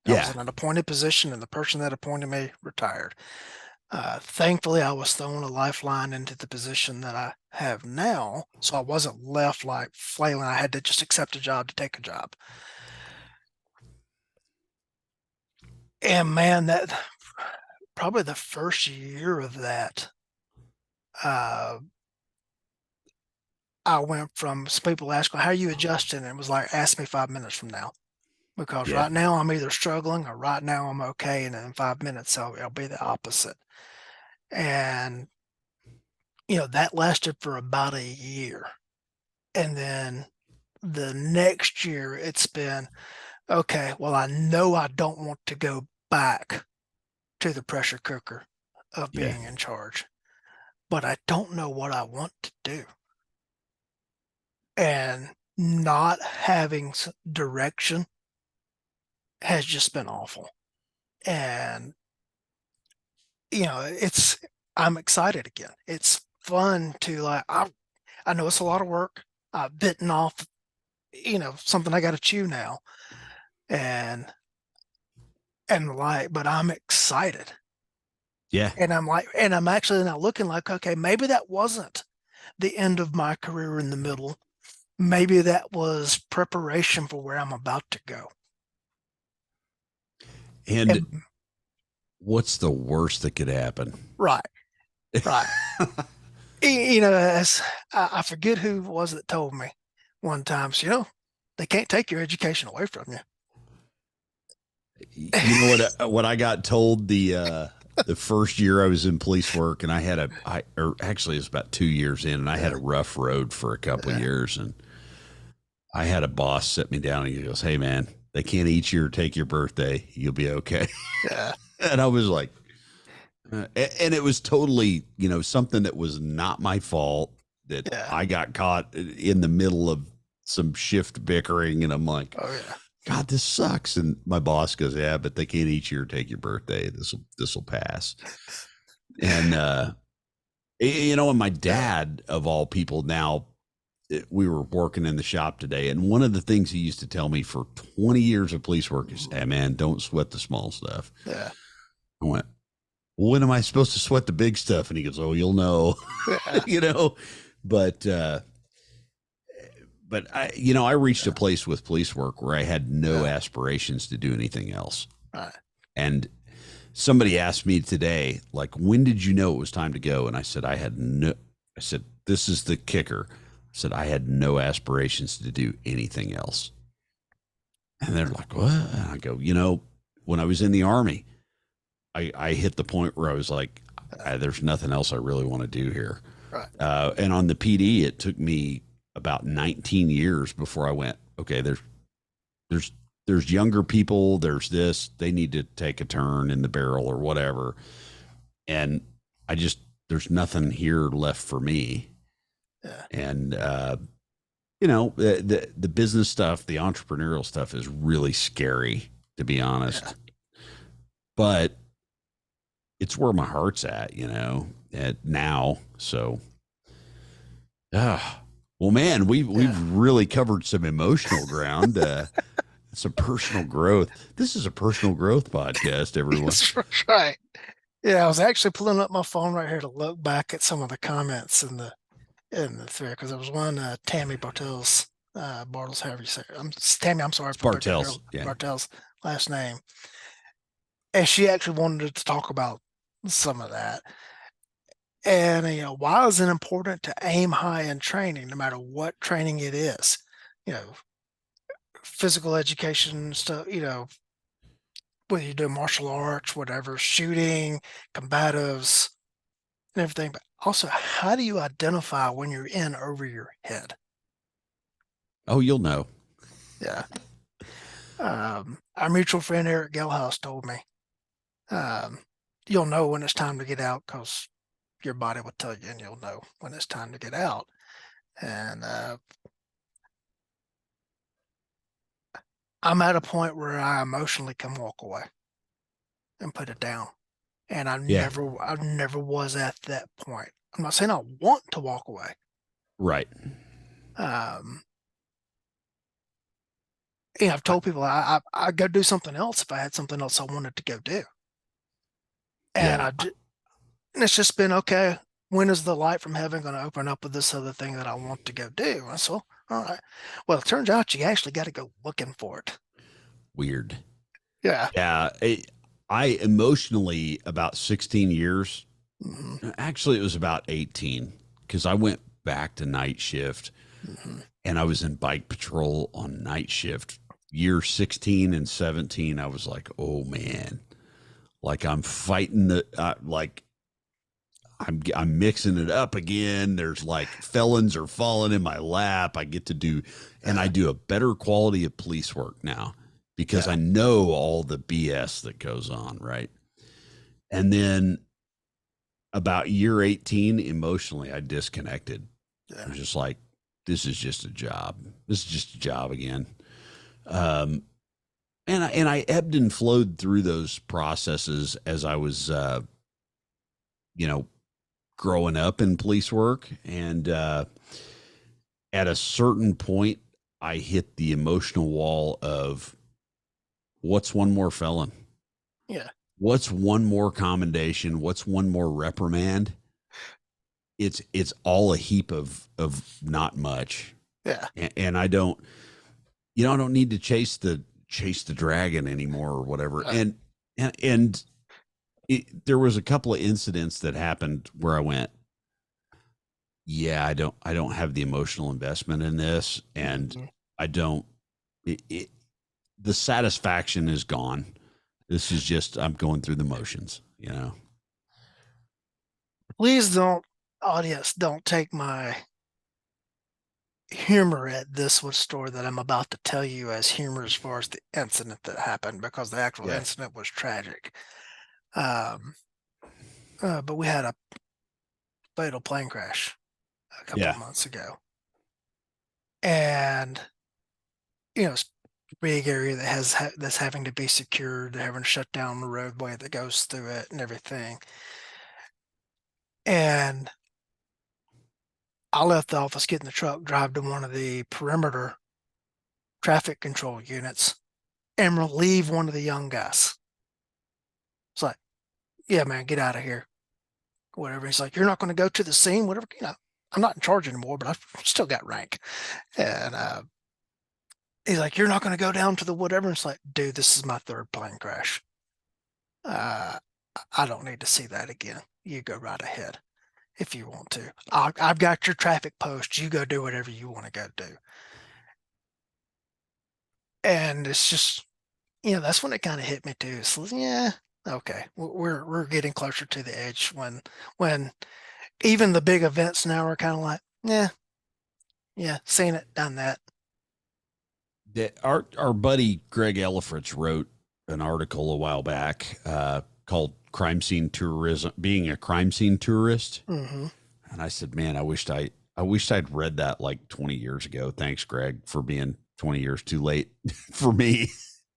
A: I was
B: Yeah.
A: in an appointed position, and the person that appointed me retired. Thankfully, I was thrown a lifeline into the position that I have now, so I wasn't left like flailing. I had to just accept a job to take a job. And man, that probably the first year of that, uh, I went from people asking, "How are you adjusting?" And it was like, "Ask me 5 minutes from now." Because
B: Yeah.
A: right now I'm either struggling or right now I'm okay, and in 5 minutes I'll be the opposite. And that lasted for about a year, and then the next year it's been okay. Well, I know I don't want to go back to the pressure cooker of
B: Yeah.
A: being in charge, but I don't know what I want to do, and not having direction has just been awful. And it's I'm excited again. It's fun to like I know it's a lot of work. I've bitten off, something I got to chew now, and but I'm excited.
B: Yeah.
A: And I'm actually now looking like, okay, maybe that wasn't the end of my career in the middle. Maybe that was preparation for where I'm about to go.
B: And
A: And
B: what's the worst that could happen?
A: right, right. As I forget who it was that told me one time, so, they can't take your education away from you.
B: You know what I got told the first year I was in police work, and I had or actually it was about 2 years in, and I had
A: Yeah,
B: a rough road for a couple of
A: yeah,
B: years, and I had a boss sit me down and he goes, "Hey man, they can't eat you or take your birthday. You'll be okay."
A: yeah,
B: And I was like, and it was totally, something that was not my fault, that
A: yeah.
B: I got caught in the middle of some shift bickering, and I'm like,
A: Oh yeah,
B: God, this sucks. And my boss goes, "Yeah, but they can't eat you or take your birthday. This will pass." And and my
A: yeah,
B: dad of all people now, we were working in the shop today, and one of the things he used to tell me for 20 years of police work is, "Hey man, don't sweat the small stuff."
A: yeah,
B: I went, "Well, when am I supposed to sweat the big stuff?" And he goes, "Oh, you'll know."
A: yeah,
B: you know, but I reached a
A: yeah.
B: place with police work where I had no
A: Yeah.
B: aspirations to do anything else.
A: Right.
B: And somebody asked me today, like, when did you know it was time to go? And I said, I said, this is the kicker. I said, I had no aspirations to do anything else. And they're like, what? And I go, when I was in the Army, I hit the point where I was like, there's nothing else I really want to do here.
A: Right.
B: And on the PD, it took me about 19 years before I went, okay, there's, there's younger people, there's this, they need to take a turn in the barrel or whatever. And there's nothing here left for me.
A: Yeah.
B: And, the business stuff, the entrepreneurial stuff is really scary, to be
A: Yeah.
B: honest. But it's where my heart's at now. So, well, man,
A: Yeah.
B: we've really covered some emotional ground. Some personal growth. This is a personal growth podcast, everyone.
A: That's right. Yeah, I was actually pulling up my phone right here to look back at some of the comments in the thread, because there was one Tammy Bartles, however you say it. Tammy. I'm sorry
B: It's
A: for butchering her
B: Bartels. Yeah.
A: Bartels last name, and she actually wanted to talk about some of that. And why is it important to aim high in training, no matter what training it is? You know, physical education stuff. Whether you do martial arts, whatever, shooting, combatives, and everything. But also, how do you identify when you're in over your head?
B: Oh, you'll know.
A: Yeah. Our mutual friend Eric Gelhaus told me, um, you'll know when it's time to get out because your body will tell you, and you'll know when it's time to get out. And I'm at a point where I emotionally can walk away and put it down. And
B: Yeah.
A: I never was at that point. I'm not saying I want to walk away.
B: Right.
A: Um, I've
B: I,
A: told people I'd go do something else if I had something else I wanted to go do. And
B: yeah.
A: and it's just been okay. When is the light from heaven going to open up with this other thing that I want to go do? And so, all right. Well, it turns out you actually got to go looking for it.
B: Weird.
A: Yeah.
B: Yeah. I emotionally about 16 years.
A: Hmm.
B: Actually, it was about 18 because I went back to night shift
A: Hmm.
B: and I was in bike patrol on night shift. Year 16 and 17, I was like, oh man, like I'm fighting like I'm mixing it up again. There's like felons are falling in my lap. I get to do, and I do a better quality of police work now because
A: Yeah.
B: I know all the BS that goes on, right? And then about year 18, emotionally, I disconnected. I
A: Yeah.
B: was just like, this is just a job. This is just a job again. Um, and I ebbed and flowed through those processes as I was, you know, growing up in police work. And at a certain point, I hit the emotional wall of what's one more felon?
A: Yeah.
B: What's one more commendation? What's one more reprimand? It's all a heap of not much.
A: Yeah.
B: And I don't, I don't need to chase the dragon anymore or whatever.
A: Uh,
B: And there was a couple of incidents that happened where I went, yeah, I don't have the emotional investment in this, and
A: mhm.
B: I don't. It, the satisfaction is gone. This is just I'm going through the motions, you know.
A: Please don't, audience, don't take my humor at this one story that I'm about to tell you as humor as far as the incident that happened because the actual
B: Yeah,
A: incident was tragic. Um, but we had a fatal plane crash a couple of
B: yeah,
A: months ago, and it's a big area that that's having to be secured. They're having to shut down the roadway that goes through it and everything. And I left the office, get in the truck, drive to one of the perimeter traffic control units, and relieve one of the young guys. It's like, yeah, man, get out of here. Whatever. He's like, you're not going to go to the scene, whatever. I'm not in charge anymore, but I've still got rank. And he's like, you're not going to go down to the whatever. It's like, dude, this is my third plane crash. Uh, I don't need to see that again. You go right ahead if you want to. I've got your traffic post. You go do whatever you want to go do. And it's just, that's when it kind of hit me too. So yeah, okay, we're getting closer to the edge when even the big events now are kind of like, yeah, yeah, seen it, done that.
B: our buddy Greg Ellifritz wrote an article a while back called "Crime Scene Tourism: Being a Crime Scene Tourist,"
A: Hmm.
B: and I said, "Man, I wished I'd read that like 20 years ago. Thanks, Greg, for being 20 years too late for me."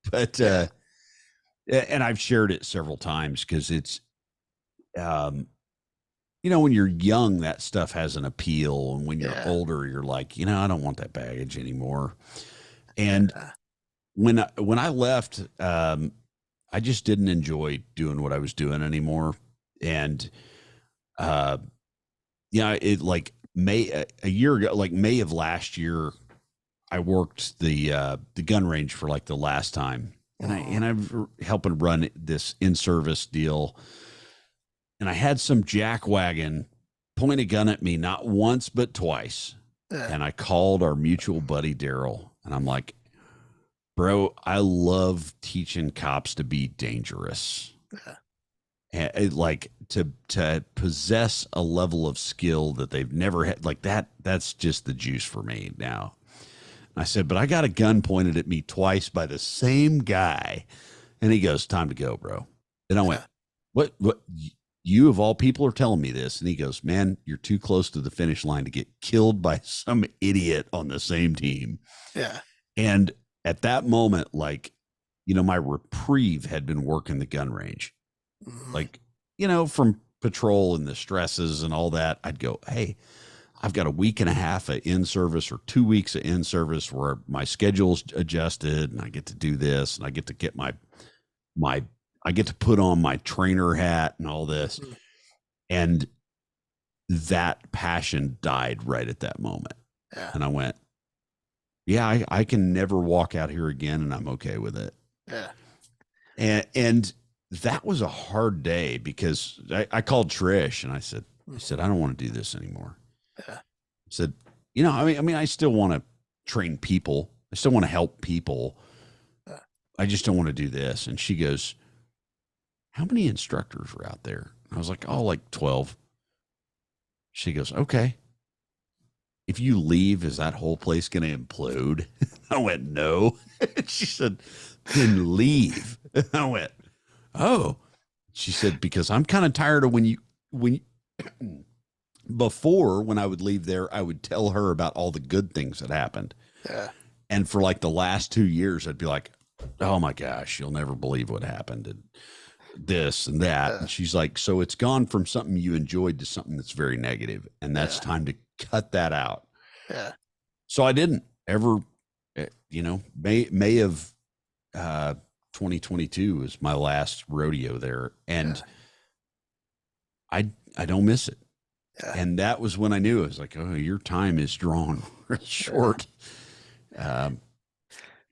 B: But
A: Yeah,
B: and I've shared it several times because it's um when you're young, that stuff has an appeal, and when you're
A: yeah,
B: older, you're like, I don't want that baggage anymore. And
A: yeah,
B: when I left, I just didn't enjoy doing what I was doing anymore. And uh, it like May a year ago, like May of last year, I worked the gun range for like the last time, and
A: mhm,
B: I'm helping run this in service deal, and I had some jackwagon point a gun at me not once but twice,
A: yeah,
B: and I called our mutual buddy Daryl, and I'm like, bro, I love teaching cops to be dangerous.
A: yeah,
B: And like to possess a level of skill that they've never had, like that's just the juice for me now. I said, but I got a gun pointed at me twice by the same guy. And he goes, time to go, bro. And I went,
A: yeah,
B: what, You of all people are telling me this. And he goes, man, you're too close to the finish line to get killed by some idiot on the same team.
A: Yeah.
B: And at that moment, like, my reprieve had been working the gun range.
A: Mhm.
B: Like, from patrol and the stresses and all that, I'd go, hey, I've got a week and a half of in service or 2 weeks of in service where my schedule's adjusted and I get to do this and I get to get my I get to put on my trainer hat and all this.
A: Mhm.
B: And that passion died right at that moment.
A: Yeah.
B: And I went, yeah, I can never walk out here again and I'm okay with it.
A: Yeah.
B: And that was a hard day because I called Trish and I said,
A: Mhm.
B: I don't want to do this anymore.
A: Yeah.
B: I said, I mean, I still want to train people. I still want to help people.
A: Yeah.
B: I just don't want to do this. And she goes, how many instructors were out there? I was like, oh, like 12. She goes, okay. If you leave, is that whole place going to implode? I went, no. She said, then leave. I went, oh. She said, because I'm kind of tired of when before when I would leave there, I would tell her about all the good things that happened.
A: Yeah.
B: And for like the last 2 years, I'd be like, oh my gosh, you'll never believe what happened. And this and that.
A: Yeah.
B: And she's like, so it's gone from something you enjoyed to something that's very negative, and that's
A: Yeah.
B: time to cut that out.
A: Yeah.
B: So I didn't ever, May of 2022 is my last rodeo there, and
A: Yeah.
B: I don't miss it.
A: Yeah.
B: And that was when I knew. I was like, oh, your time is drawn real
A: Yeah.
B: short. Um,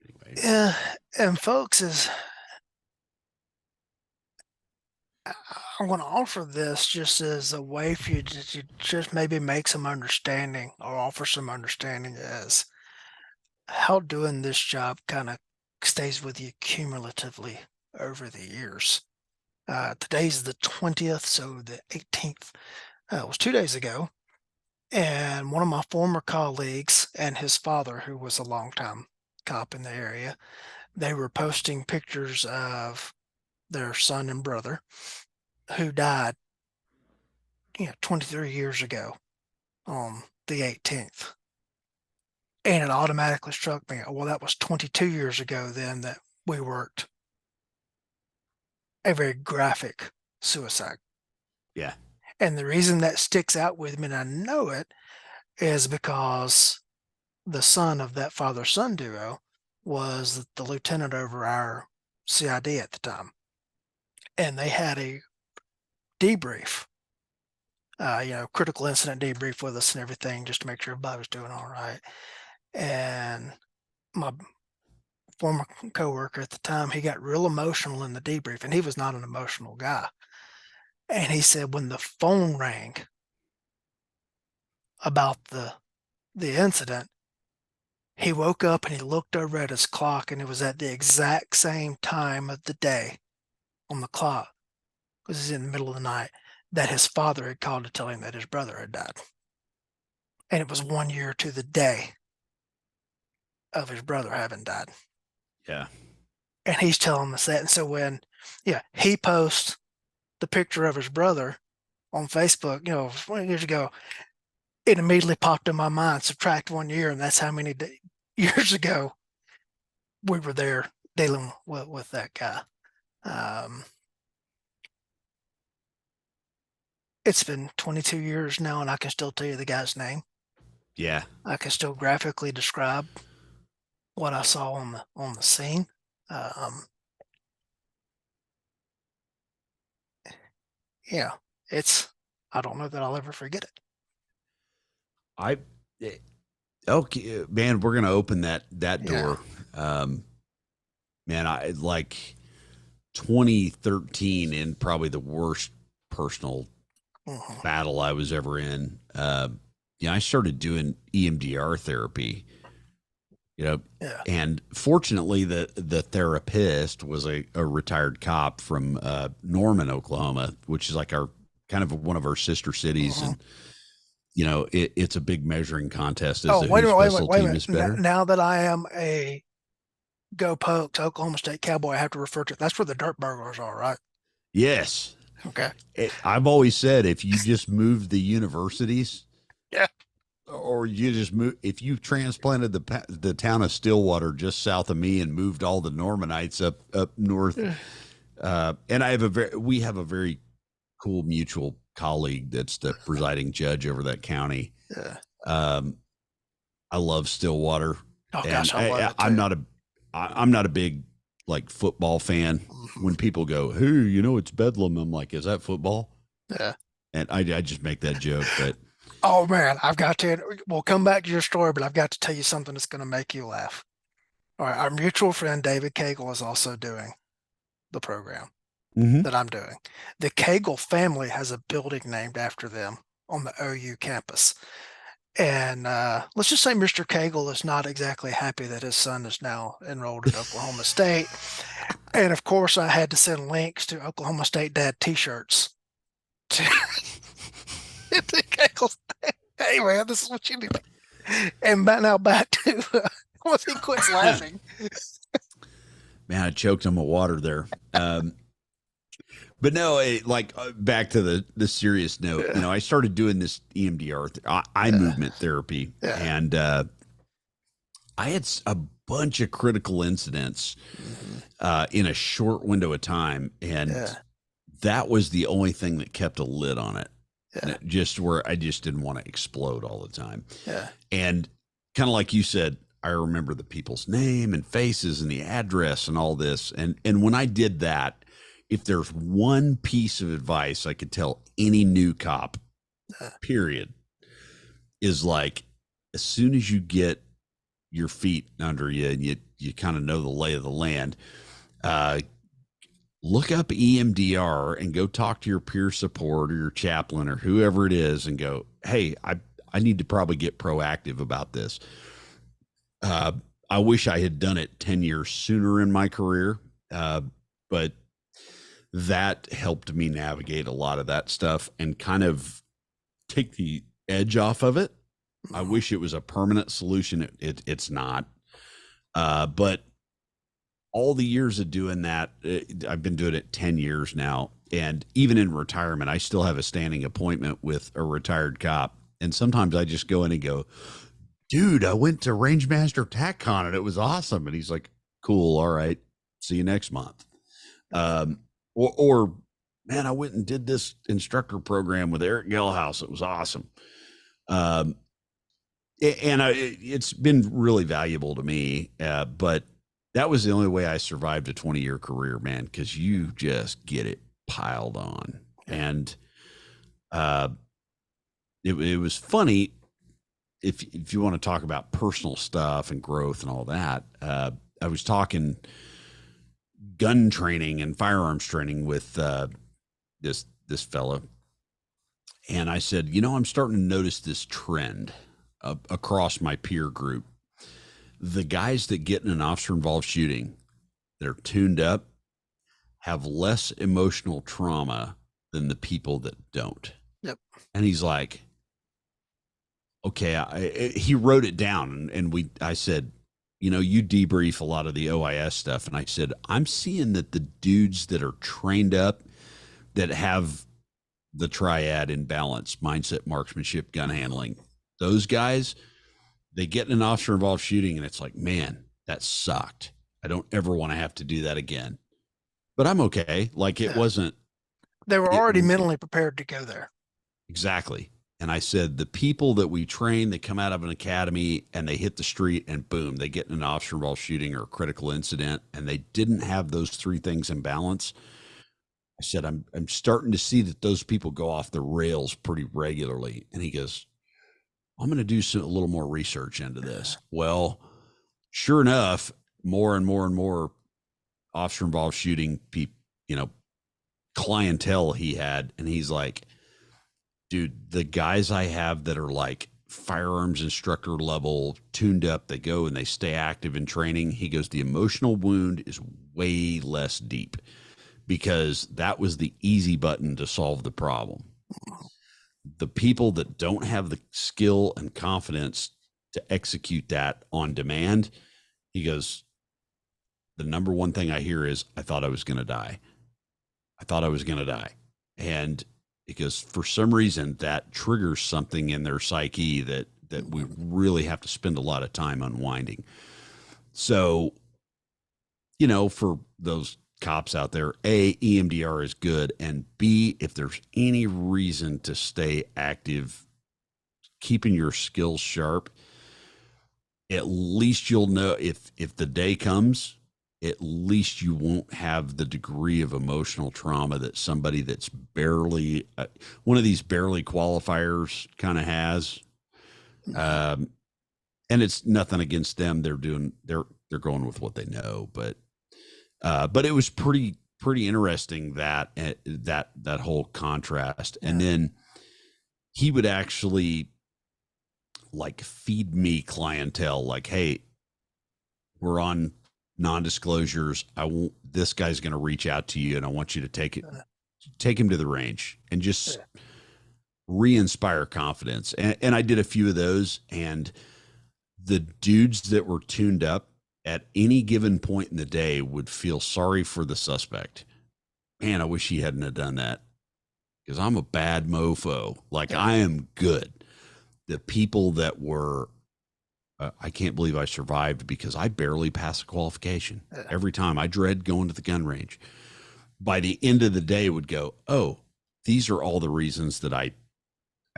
B: anyway,
A: Yeah. And folks, is I'm going to offer this just as a way for you to just maybe make some understanding or offer some understanding as how doing this job kind of stays with you cumulatively over the years. Today's the 20th, so the 18th was 2 days ago. And one of my former colleagues and his father, who was a longtime cop in the area, they were posting pictures of their son and brother who died, 23 years ago on the 18th. And it automatically struck me, well, that was 22 years ago then that we worked a very graphic suicide.
B: yeah,
A: And the reason that sticks out with me, and I know it, is because the son of that father-son duo was the lieutenant over our CID at the time. And they had a debrief, critical incident debrief with us and everything, just to make sure everybody was doing all right. And my former coworker at the time, he got real emotional in the debrief, and he was not an emotional guy. And he said when the phone rang about the incident, he woke up and he looked over at his clock, and it was at the exact same time of the day on the clock, because it's in the middle of the night, that his father had called to tell him that his brother had died. And it was 1 year to the day of his brother having died.
B: yeah,
A: And he's telling us that. And so when, yeah, he posts the picture of his brother on Facebook, 20 years ago, it immediately popped in my mind, subtract 1 year, and that's how many years ago we were there dealing with that guy. Um, it's been 22 years now, and I can still tell you the guy's name.
B: yeah.
A: I can still graphically describe what I saw on the scene. Um, yeah, it's I don't know that I'll ever forget it.
B: I eh, okay, man. We're gonna open that
A: Yeah.
B: door. Um, man, I like 2013 in probably the worst personal
A: Hmm.
B: battle I was ever in. I started doing EMDR therapy, you know,
A: Yeah.
B: and fortunately the therapist was a retired cop from Norman, Oklahoma, which is like our kind of one of our sister cities.
A: Hmm.
B: And, it's a big measuring contest as
A: Oh,
B: to
A: wait a
B: whose
A: minute, wait a minute,
B: vessel
A: wait a
B: team
A: minute.
B: is better.
A: Now that I am a Go Pokes Oklahoma State Cowboy, I have to refer to that's where the dirt burglars are, right?
B: Yes.
A: Okay.
B: I've always said if you just moved the universities,
A: Yeah.
B: or you just move, if you transplanted the town of Stillwater just south of me and moved all the Normanites up north,
A: Yeah.
B: and we have a very cool mutual colleague that's the presiding judge over that county.
A: Yeah.
B: Um, I love Stillwater,
A: Oh
B: and
A: gosh, I love it
B: I'm
A: too.
B: I'm not a big like football fan.
A: Mhm.
B: When people go, "Hey, it's Bedlam," I'm like, "Is that football?"
A: Yeah.
B: And I just make that joke, but
A: Oh man, I've got to. We'll come back to your story, but I've got to tell you something that's going to make you laugh. All right, our mutual friend David Cagle is also doing the program
B: mhm.
A: that I'm doing. The Cagle family has a building named after them on the OU campus. And let's just say Mr. Cagle is not exactly happy that his son is now enrolled at Oklahoma State. And of course, I had to send links to Oklahoma State Dad T-shirts to, to Cagle's. Hey man, this is what you need. And now back to once he quits laughing.
B: Man, I choked on my water there. But no, back to the serious note.
A: Yeah,
B: I started doing this EMDR, eye
A: yeah,
B: movement therapy,
A: yeah.
B: and I had a bunch of critical incidents
A: Hmm.
B: in a short window of time, and
A: Yeah,
B: that was the only thing that kept a lid on it. And
A: yeah,
B: it just where I just didn't want to explode all the time.
A: yeah.
B: And kind of like you said, I remember the people's name and faces and the address and all this. And when I did that, if there's one piece of advice I could tell any new cop,
A: Yeah.
B: period, is like as soon as you get your feet under you and you kind of know the lay of the land, uh, look up EMDR and go talk to your peer support or your chaplain or whoever it is and go, hey, I need to probably get proactive about this. Uh, I wish I had done it 10 years sooner in my career, but that helped me navigate a lot of that stuff and kind of take the edge off of it. I
A: Mhm.
B: wish it was a permanent solution. It's not. But all the years of doing that, I've been doing it 10 years now. And even in retirement, I still have a standing appointment with a retired cop. And sometimes I just go in and go, dude, I went to Rangemaster TACCon and it was awesome. And he's like, cool. All right. See you next month. Um, or man, I went and did this instructor program with Eric Gelhaus. It was awesome. Um, and it's been really valuable to me. But that was the only way I survived a 20-year career, man, because you just get it piled on.
A: Yeah.
B: And uh, it was funny. If you want to talk about personal stuff and growth and all that, I was talking gun training and firearms training with this fellow, and I said, I'm starting to notice this trend across my peer group. The guys that get in an officer involved shooting, they're tuned up, have less emotional trauma than the people that don't.
A: Yep.
B: And he's like, okay, he wrote it down, and I said, you debrief a lot of the OIS stuff, and I said, I'm seeing that the dudes that are trained up, that have the triad in balance, mindset, marksmanship, gun handling, those guys, they get in an officer involved shooting, and it's like, man, that sucked. I don't ever want to have to do that again. But I'm okay. Like it
A: Yeah.
B: wasn't
A: They were
B: it
A: already mentally prepared to go there.
B: exactly. And I said, the people that we train, they come out of an academy and they hit the street and boom, they get in an officer involved shooting or a critical incident, and they didn't have those three things in balance. I said, I'm starting to see that those people go off the rails pretty regularly. And he goes, I'm going to do a little more research into this. Well, sure enough, more and more and more officer involved shooting people, clientele he had. And he's like, dude, the guys I have that are like firearms instructor level, tuned up, they go and they stay active in training. He goes, the emotional wound is way less deep because that was the easy button to solve the problem. The people that don't have the skill and confidence to execute that on demand, he goes, the number one thing I hear is, I thought I was going to die. I thought I was going to die. And because for some reason that triggers something in their psyche that we
A: Mhm.
B: really have to spend a lot of time unwinding. So, for those cops out there, A, EMDR is good. And B, if there's any reason to stay active, keeping your skills sharp, at least you'll know if the day comes, at least you won't have the degree of emotional trauma that somebody that's barely one of these barely qualifiers kind of has.
A: Mhm.
B: Um, and it's nothing against them. They're going with what they know, but it was pretty interesting that whole contrast. And
A: Yeah.
B: then he would actually like feed me clientele, like, hey, we're on non-disclosures. I won't, this guy's going to reach out to you and I want you to
A: Yeah.
B: take him to the range and just
A: Yeah.
B: re-inspire confidence. And I did a few of those, and the dudes that were tuned up at any given point in the day would feel sorry for the suspect. Man, I wish he hadn't have done that, because I'm a bad mofo. Like,
A: Yeah.
B: I am good. The people that were, I can't believe I survived because I barely passed a qualification.
A: Yeah.
B: Every time I dread going to the gun range. By the end of the day, would go, oh, these are all the reasons that I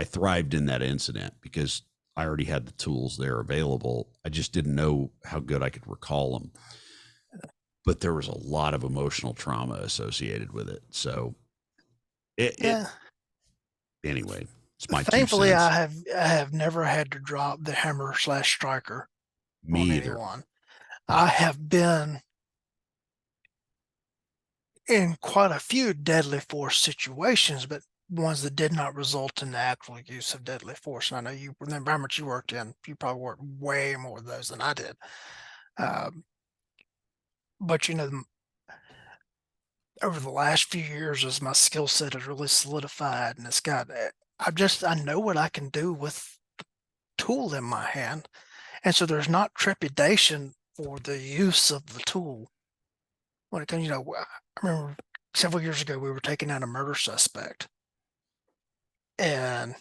B: thrived in that incident, because I already had the tools there available. I just didn't know how good I could recall them. But there was a lot of emotional trauma associated with it. So it
A: Yeah.
B: anyway, it's my two
A: Thankfully,
B: cents.
A: I have never had to drop the hammer slash striker
B: Me
A: on
B: either.
A: anyone. I have been in quite a few deadly force situations, but ones that did not result in the actual use of deadly force. And I know you, in the environment you worked in, you probably worked way more of those than I did. Um, but over the last few years, as my skill set has really solidified, and I know what I can do with tool in my hand, and so there's not trepidation for the use of the tool when it comes. I remember several years ago we were taking out a murder suspect, and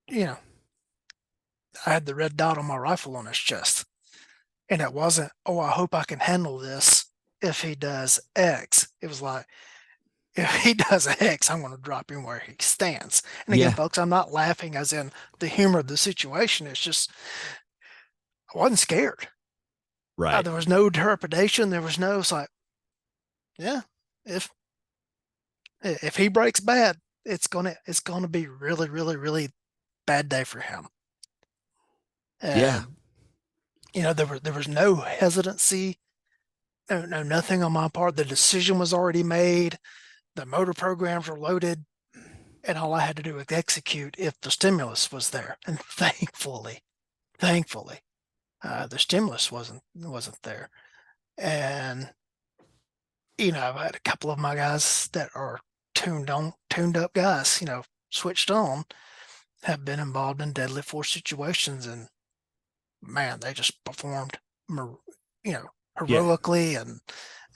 A: you know I had the red dot on my rifle on his chest, and it wasn't, oh, I hope I can handle this if he does X. It was like, if he does X, I'm going to drop him where he stands. And again,
B: Yeah,
A: folks, I'm not laughing as in the humor of the situation. It's just I wasn't scared.
B: right.
A: There was no trepidation. There was no. It's like, yeah, if if he breaks bad, it's gonna be really, really, really bad day for him.
B: Yeah.
A: And there was no hesitancy, no nothing on my part. The decision was already made. The motor programs were loaded, and all I had to do was execute if the stimulus was there. And thankfully, the stimulus wasn't there. And I've had a couple of my guys that are tuned up guys, switched on, have been involved in deadly force situations, and man, they just performed, you know,
B: Yeah.
A: heroically and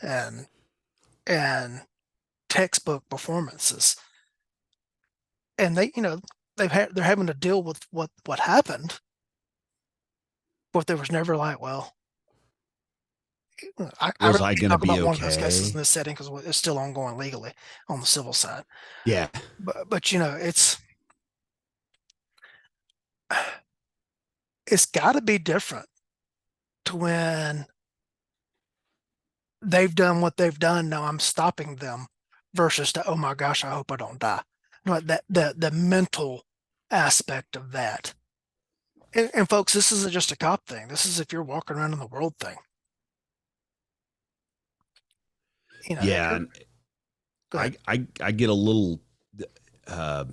A: and textbook performances. And they're having to deal with what happened, but there was never like, well, I
B: Was
A: really
B: I
A: can't
B: going to
A: talk
B: be
A: about one of those cases in
B: okay?
A: this setting because it's still ongoing legally on the civil side.
B: Yeah.
A: But it's got to be different to when they've done what they've done. Now I'm stopping them versus to, oh my gosh, I hope I don't die. That the mental aspect of that. And folks, this isn't just a cop thing. This is if you're walking around in the world thing. If
B: Yeah.
A: you're
B: And
A: go ahead.
B: I get a little, uh,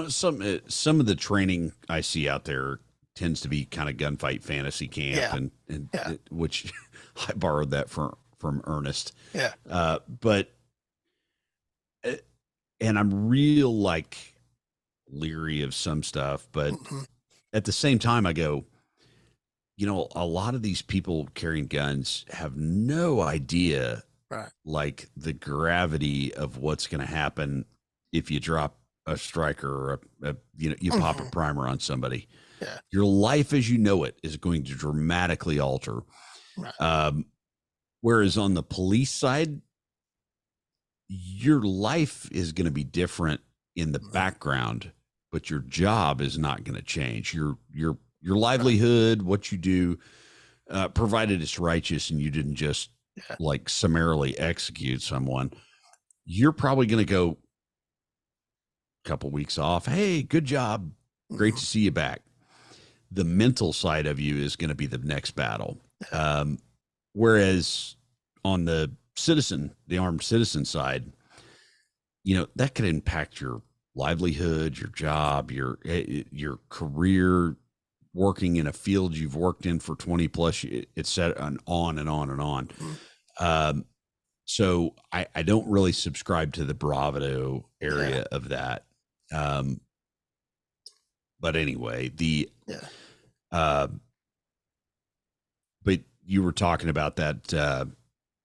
B: some of the training I see out there tends to be kind of gunfight fantasy camp,
A: Yeah,
B: and
A: yeah,
B: which I borrowed that from Ernest.
A: yeah.
B: But uh, and I'm real like leery of some stuff, but
A: Hmm.
B: at the same time, I go, a lot of these people carrying guns have no idea.
A: Right.
B: like the gravity of what's going to happen if you drop a striker or you pop a
A: Hmm.
B: primer on somebody.
A: Yeah.
B: Your life as you know it is going to dramatically alter.
A: Right.
B: Um, Whereas on the police side, your life is going to be different in the
A: Hmm.
B: background, but your job is not going to change. Your
A: Right.
B: livelihood, what you do, provided it's righteous and you didn't just
A: Yeah.
B: like summarily execute someone, you're probably going to go a couple weeks off. Hey, good job. Great
A: Hmm.
B: to see you back. The mental side of you is going to be the next battle.
A: Yeah.
B: Um, Whereas on the armed citizen side, that could impact your livelihood, your job, your career, working in a field you've worked in for 20 plus, et cetera, and on and on and on.
A: Hmm.
B: Um, so I don't really subscribe to the bravado
A: Yeah.
B: area of that. Um, but anyway,
A: Yeah.
B: uh, but you were talking about that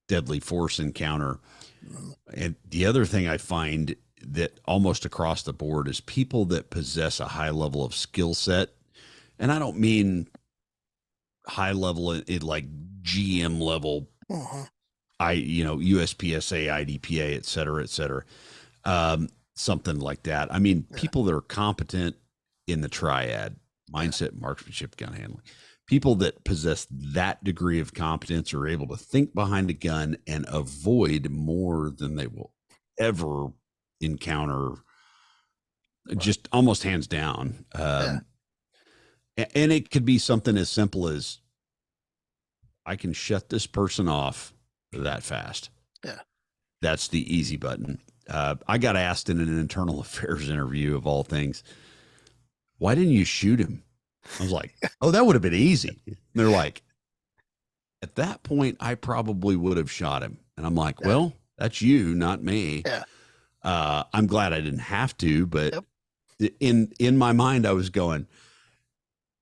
B: deadly force encounter.
A: Hmm.
B: And the other thing I find that almost across the board is people that possess a high level of skill set. And I don't mean high level in like GM level,
A: Hmm.
B: USPSA, IDPA, et cetera, et cetera. Something like that. I mean,
A: Yeah.
B: people that are competent in the triad
A: Yeah.
B: mindset, marksmanship, gun handling. People that possess that degree of competence are able to think behind a gun and avoid more than they will ever encounter,
A: Right.
B: just almost hands down.
A: Yeah.
B: And it could be something as simple as I can shut this person off that fast.
A: Yeah.
B: That's the easy button. I got asked in an internal affairs interview of all things, why didn't you shoot him? I was like, oh, that would have been easy. And they're like, at that point, I probably would have shot him. And I'm like,
A: Yeah.
B: well, that's you, not me.
A: Yeah.
B: I'm glad I didn't have to, but
A: Yep.
B: in my mind, I was going,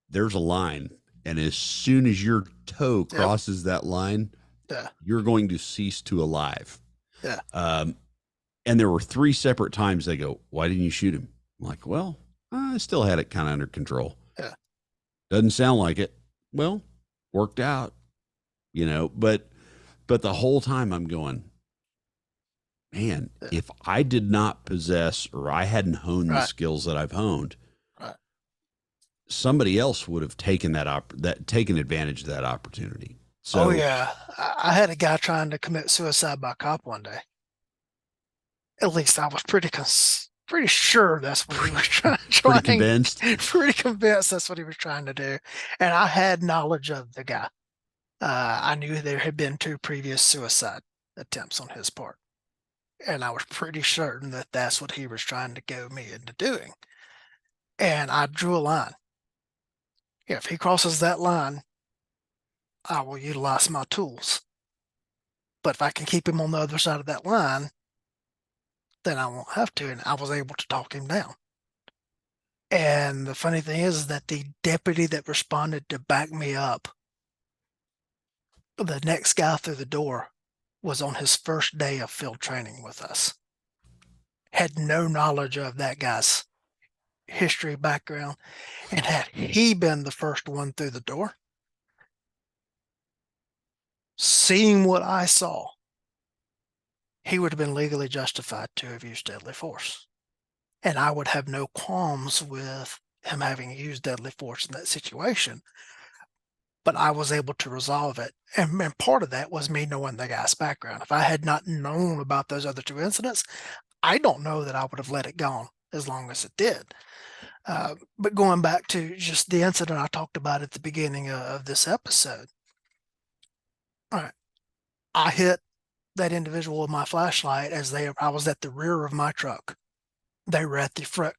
B: there's a line. And as soon as your toe
A: Yep.
B: crosses that line,
A: Yeah.
B: you're going to cease to alive.
A: Yeah.
B: Um, and there were three separate times they go, why didn't you shoot him? I'm like, well, I still had it kind of under control.
A: Yeah.
B: Doesn't sound like it. Well, worked out, but the whole time I'm going, man,
A: Yeah.
B: if I did not possess or I hadn't honed the
A: Right.
B: skills that I've honed,
A: Right.
B: somebody else would have taken taken advantage of that opportunity.
A: Oh
B: So
A: yeah. I had a guy trying to commit suicide by cop one day. At least I was pretty sure that's what he was
B: pretty
A: trying,
B: convinced.
A: pretty convinced that's what he was trying to do. And I had knowledge of the guy. I knew there had been two previous suicide attempts on his part, and I was pretty certain that that's what he was trying to go me into doing. And I drew a line. If he crosses that line, I will utilize my tools. But if I can keep him on the other side of that line, then I won't have to. And I was able to talk him down. And the funny thing is that the deputy that responded to back me up, the next guy through the door, was on his first day of field training with us. Had no knowledge of that guy's history background. And had he been the first one through the door, seeing what I saw, he would have been legally justified to have used deadly force. And I would have no qualms with him having used deadly force in that situation. But I was able to resolve it. And part of that was me knowing the guy's background. If I had not known about those other two incidents, I don't know that I would have let it go on as long as it did. But going back to just the incident I talked about at the beginning of this episode, all right, I hit that individual with my flashlight as I was at the rear of my truck. They were at the front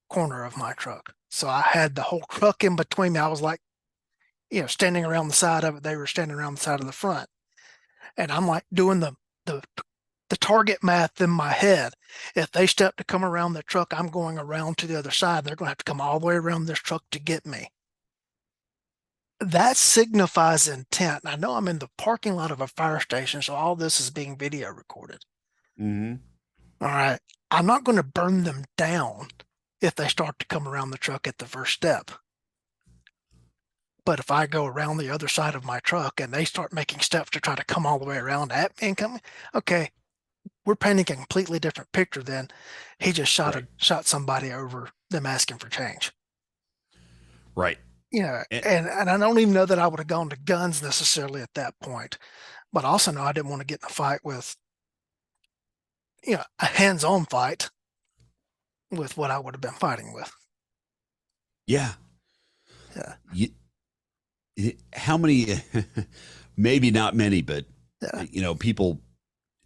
A: corner of my truck. So I had the whole truck in between me. I was like, standing around the side of it. They were standing around the side of the front. And I'm like doing the the target math in my head. If they step to come around the truck, I'm going around to the other side. They're going to have to come all the way around this truck to get me. that signifies intent. I know I'm in the parking lot of a fire station, so all this is being video recorded.
B: Mm-hmm.
A: All right. I'm not going to burn them down if they start to come around the truck at the first step. But if I go around the other side of my truck and they start making steps to try to come all the way around at me and come, okay, we're painting a completely different picture than he just
B: Right.
A: shot somebody over them asking for change.
B: Right. And,
A: And I don't even know that I would have gone to guns necessarily at that point. But also know I didn't want to get in a fight with, a hands-on fight with what I would have been fighting with.
B: yeah.
A: Yeah,
B: You, how many, maybe not many, but
A: yeah,
B: people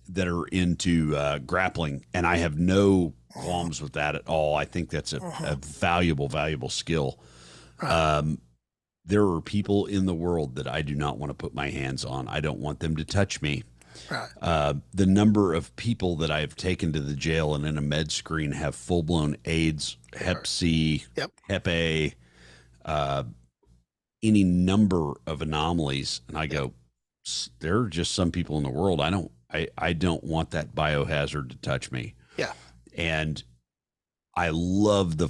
B: that are into grappling, and I have no
A: uh-huh,
B: qualms with that at all. I think that's a
A: uh-huh,
B: valuable skill.
A: right,
B: Um, there are people in the world that I do not want to put my hands on. I don't want them to touch me.
A: right,
B: The number of people that I've taken to the jail and in a med screen have full blown AIDS,
A: yeah,
B: Hep C,
A: yep,
B: Hep A, uh, any number of anomalies. And I
A: yep,
B: go, there are just some people in the world. I don't want that biohazard to touch me.
A: yeah,
B: And I love the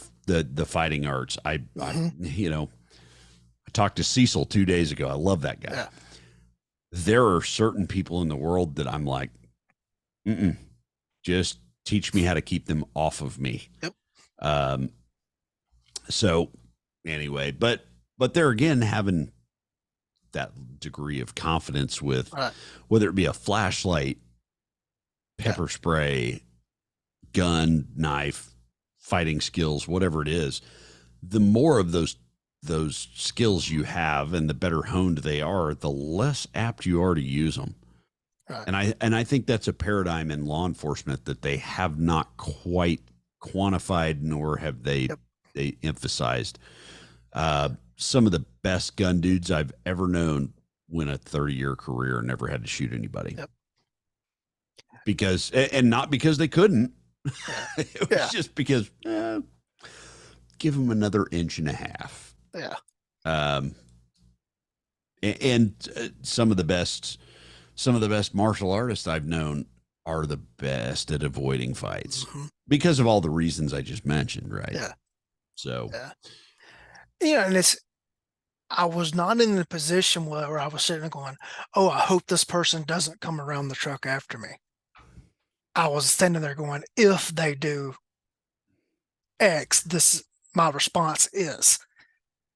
B: fighting arts.
A: mm-hmm,
B: I talked to Cecil 2 days ago. I love that guy.
A: yeah,
B: There are certain people in the world that I'm like, mm-mm, just teach me how to keep them off of me.
A: yep,
B: Um, so anyway, but there again, having that degree of confidence with
A: right,
B: whether it be a flashlight,
A: yeah,
B: pepper spray, gun, knife, fighting skills, whatever it is, the more of those skills you have and the better honed they are, the less apt you are to use them.
A: right,
B: And I think that's a paradigm in law enforcement that they have not quite quantified, nor have
A: yep,
B: they emphasized. Some of the best gun dudes I've ever known went a 30-year career and never had to shoot anybody
A: yep,
B: because, and not because they couldn't.
A: yeah,
B: It was
A: yeah,
B: just because give them another inch and a half.
A: yeah,
B: Um, and some of the best martial artists I've known are the best at avoiding fights
A: mm-hmm,
B: because of all the reasons I just mentioned, right?
A: yeah,
B: So,
A: yeah. And I was not in the position where I was sitting there going, oh, I hope this person doesn't come around the truck after me. I was standing there going, if they do X, this my response is.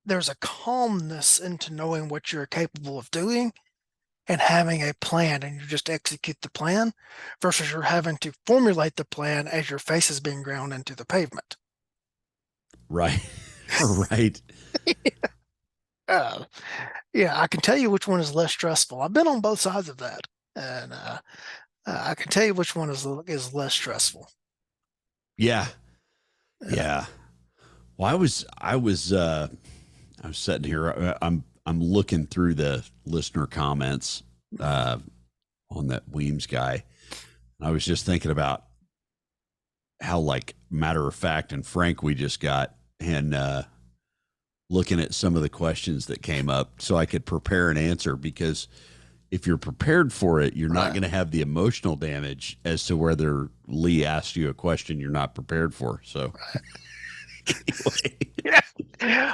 A: There's a calmness into knowing what you're capable of doing and having a plan, and you just execute the plan versus you're having to formulate the plan as your face is being ground into the pavement.
B: right. Right.
A: Uh, yeah, I can tell you which one is less stressful. I've been on both sides of that, and I can tell you which one is less stressful.
B: Yeah.
A: Yeah,
B: Yeah. Well, I was sitting here. I'm looking through the listener comments on that Weems guy. I was just thinking about how like matter of fact and frank we just got, and looking at some of the questions that came up so I could prepare an answer because if you're prepared for it, you're not
A: right.
B: going to have the emotional damage as to whether Lee asked you a question you're not prepared for. So anyway,
A: Yeah.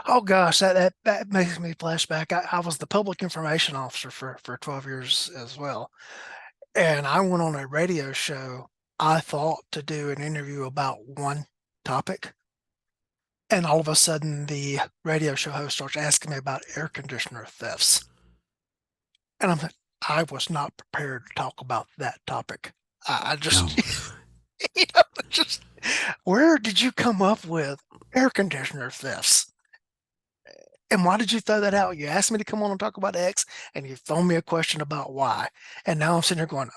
A: Oh gosh, that makes me flash back. I was the public information officer for 12 years as well. And I went on a radio show. I thought to do an interview about one topic. And all of a sudden the radio show host starts asking me about air conditioner thefts. And I'm like, I was not prepared to talk about that topic. I
B: no,
A: just, just where did you come up with air conditioner thefts? And why did you throw that out? You asked me to come on and talk about X, and you throw me a question about Y. And now I'm sitting there going,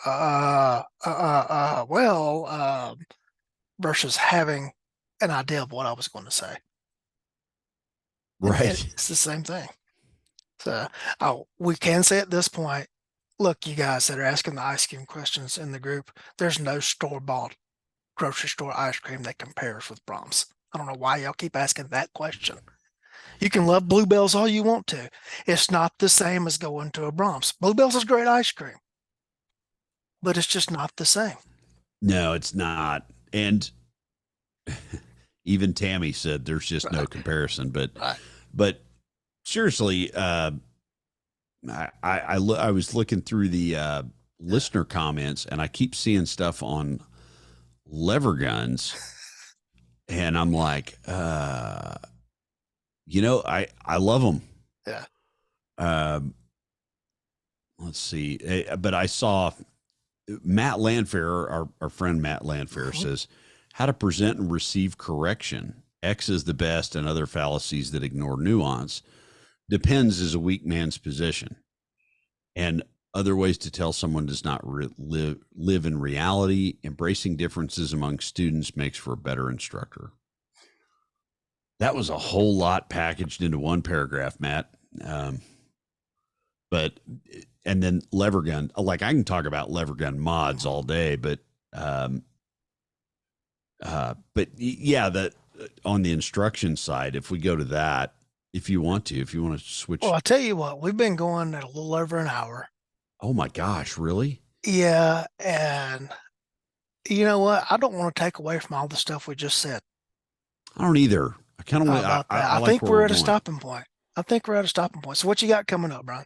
A: well, versus having an idea of what I was going to say. And
B: right,
A: it's the same thing. So, we can say at this point, look, you guys that are asking the ice cream questions in the group, there's no store-bought grocery store ice cream that compares with Brahms. I don't know why y'all keep asking that question. You can love Bluebells all you want to. It's not the same as going to a Brahms. Bluebells is great ice cream, but it's just not the same.
B: No, it's not. And even Tammy said there's just no
A: Right.
B: comparison. But
A: Right.
B: but seriously, I was looking through the
A: Yeah.
B: listener comments, and I keep seeing stuff on lever guns, and I'm like, I love them.
A: Yeah.
B: Um, let's see, but I saw Matt Landfair, our friend Matt Landfair,
A: Mhm.
B: says how to present and receive correction. X is the best, and other fallacies that ignore nuance. Depends is a weak man's position, and other ways to tell someone does not live in reality. Embracing differences among students makes for a better instructor. That was a whole lot packaged into one paragraph, Matt. Um, but and then lever gun, like I can talk about lever gun mods
A: Mhm.
B: all day, um, but yeah, that on the instruction side, if we go to that, if you want to
A: Well,
B: switch.
A: I'll tell you what, we've been going at a little over an hour.
B: Oh my gosh, really?
A: Yeah. And you know what? I don't want to take away from all the stuff we just said
B: I don't either. I kind of want.
A: about that.
B: I
A: I
B: like
A: think
B: where
A: we're
B: we're
A: at a
B: going.
A: stopping point. I think we're at a stopping point. So what you got coming up, Brian?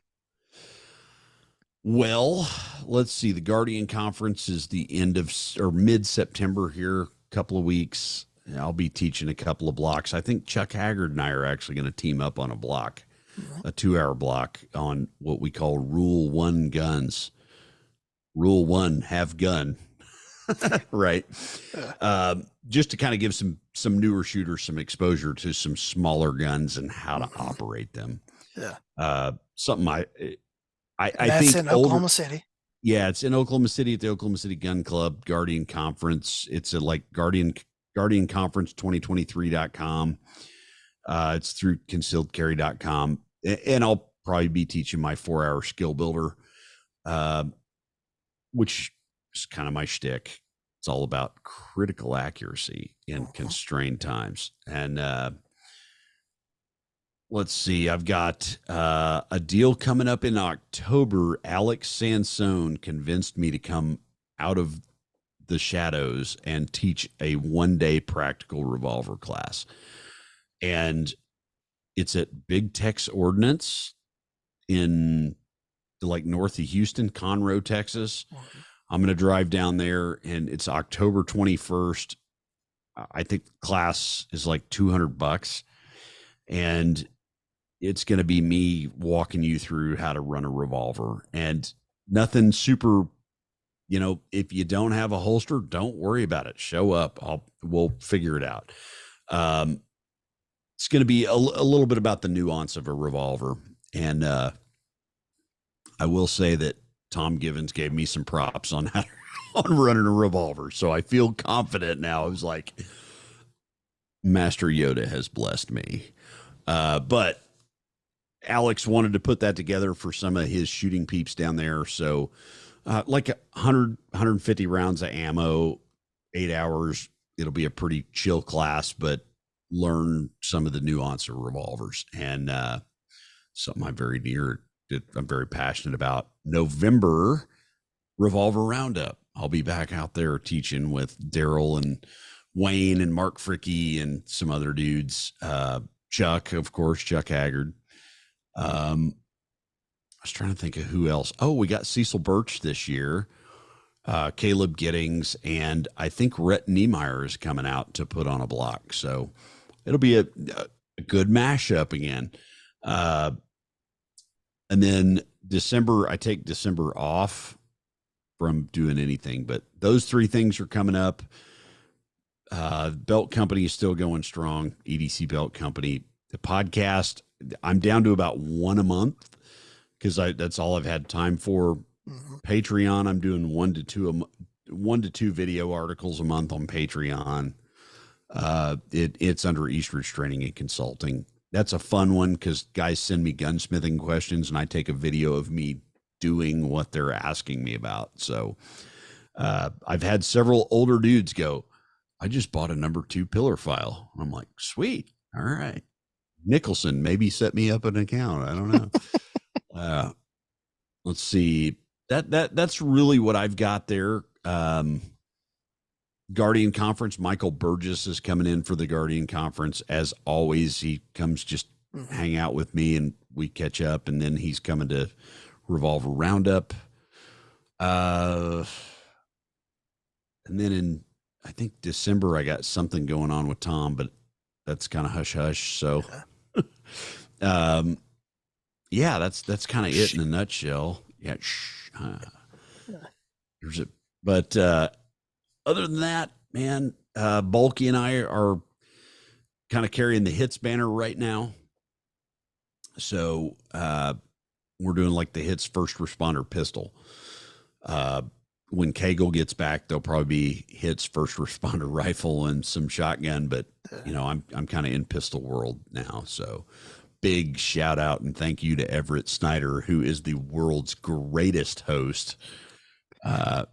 B: Well, let's see. The Guardian Conference is the end of or mid September here, a couple of weeks. I'll be teaching a couple of blocks. I think Chuck Haggard and I are actually going to team up on a block,
A: Mhm.
B: a 2 hour block on what we call Rule One guns. Rule One, have gun, right?
A: Yeah.
B: Just to kind of give some newer shooters some exposure to some smaller guns and how to
A: Mhm.
B: operate them.
A: Yeah.
B: Something
A: And
B: I
A: that's
B: think
A: in
B: older.
A: Oklahoma City.
B: Yeah, it's in Oklahoma City at the Oklahoma City Gun Club Guardian Conference. It's a like Guardian Conference 2023.com. It's through concealedcarry.com. And I'll probably be teaching my 4 hour skill builder, uh, which is kind of my shtick. It's all about critical accuracy in
A: Mhm.
B: constrained times. And let's see, I've got a deal coming up in October. Alex Sansone convinced me to come out of the shadows and teach a 1 day practical revolver class. And it's at Big Tex Ordnance in like north of Houston, Conroe, Texas.
A: Mhm.
B: I'm going to drive down there, and it's October 21st. I think the class is like $200, and it's going to be me walking you through how to run a revolver, and nothing super. If you don't have a holster, don't worry about it. Show up. We'll figure it out. Um, it's going to be a little bit about the nuance of a revolver. And I will say that Tom Givens gave me some props on how on running a revolver. So I feel confident now. I was like, Master Yoda has blessed me. But Alex wanted to put that together for some of his shooting peeps down there. So like 150 rounds of ammo, 8 hours. It'll be a pretty chill class, but learn some of the nuance of revolvers and something I'm very near. I'm very passionate about. November Revolver Roundup. I'll be back out there teaching with Daryl and Wayne and Mark Fricky and some other dudes. Chuck, of course, Chuck Haggard. I was trying to think of who else. Oh, we got Cecil Birch this year, Caleb Giddings, and I think Rhett Niemeyer is coming out to put on a block. So it'll be a good mashup again. Uh, and then December, I take December off from doing anything, but those three things are coming up. Belt Company is still going strong. EDC Belt Company. The podcast, I'm down to about one a month because that's all I've had time for.
A: Mhm.
B: Patreon, I'm doing 1 to 2 video articles a month on Patreon. It's under Eastridge Training and Consulting. That's a fun one because guys send me gunsmithing questions and I take a video of me doing what they're asking me about. So I've had several older dudes go, I just bought a number 2 pillar file. I'm like, sweet. All right. Nicholson maybe set me up an account. I don't know. Uh, let's see. That's really what I've got there. Guardian Conference. Michael Burgess is coming in for the Guardian Conference. As always, he comes just
A: Mm-hmm.
B: hang out with me and we catch up, and then he's coming to Revolver Roundup. Uh, and then in I think December I got something going on with Tom, but that's kind of hush hush. So,
A: Yeah.
B: um, yeah, that's kind of it
A: Shh.
B: in a nutshell. Yeah, shh,
A: Yeah.
B: there's it. But other than that, man, Bulky and I are kind of carrying the hits banner right now. So we're doing like the hits first responder pistol. Uh, when Kegel gets back, there'll probably be hits first responder rifle and some shotgun. But
A: Yeah.
B: you know, I'm kind of in pistol world now. So big shout out and thank you to Everett Snyder, who is the world's greatest host. Uh,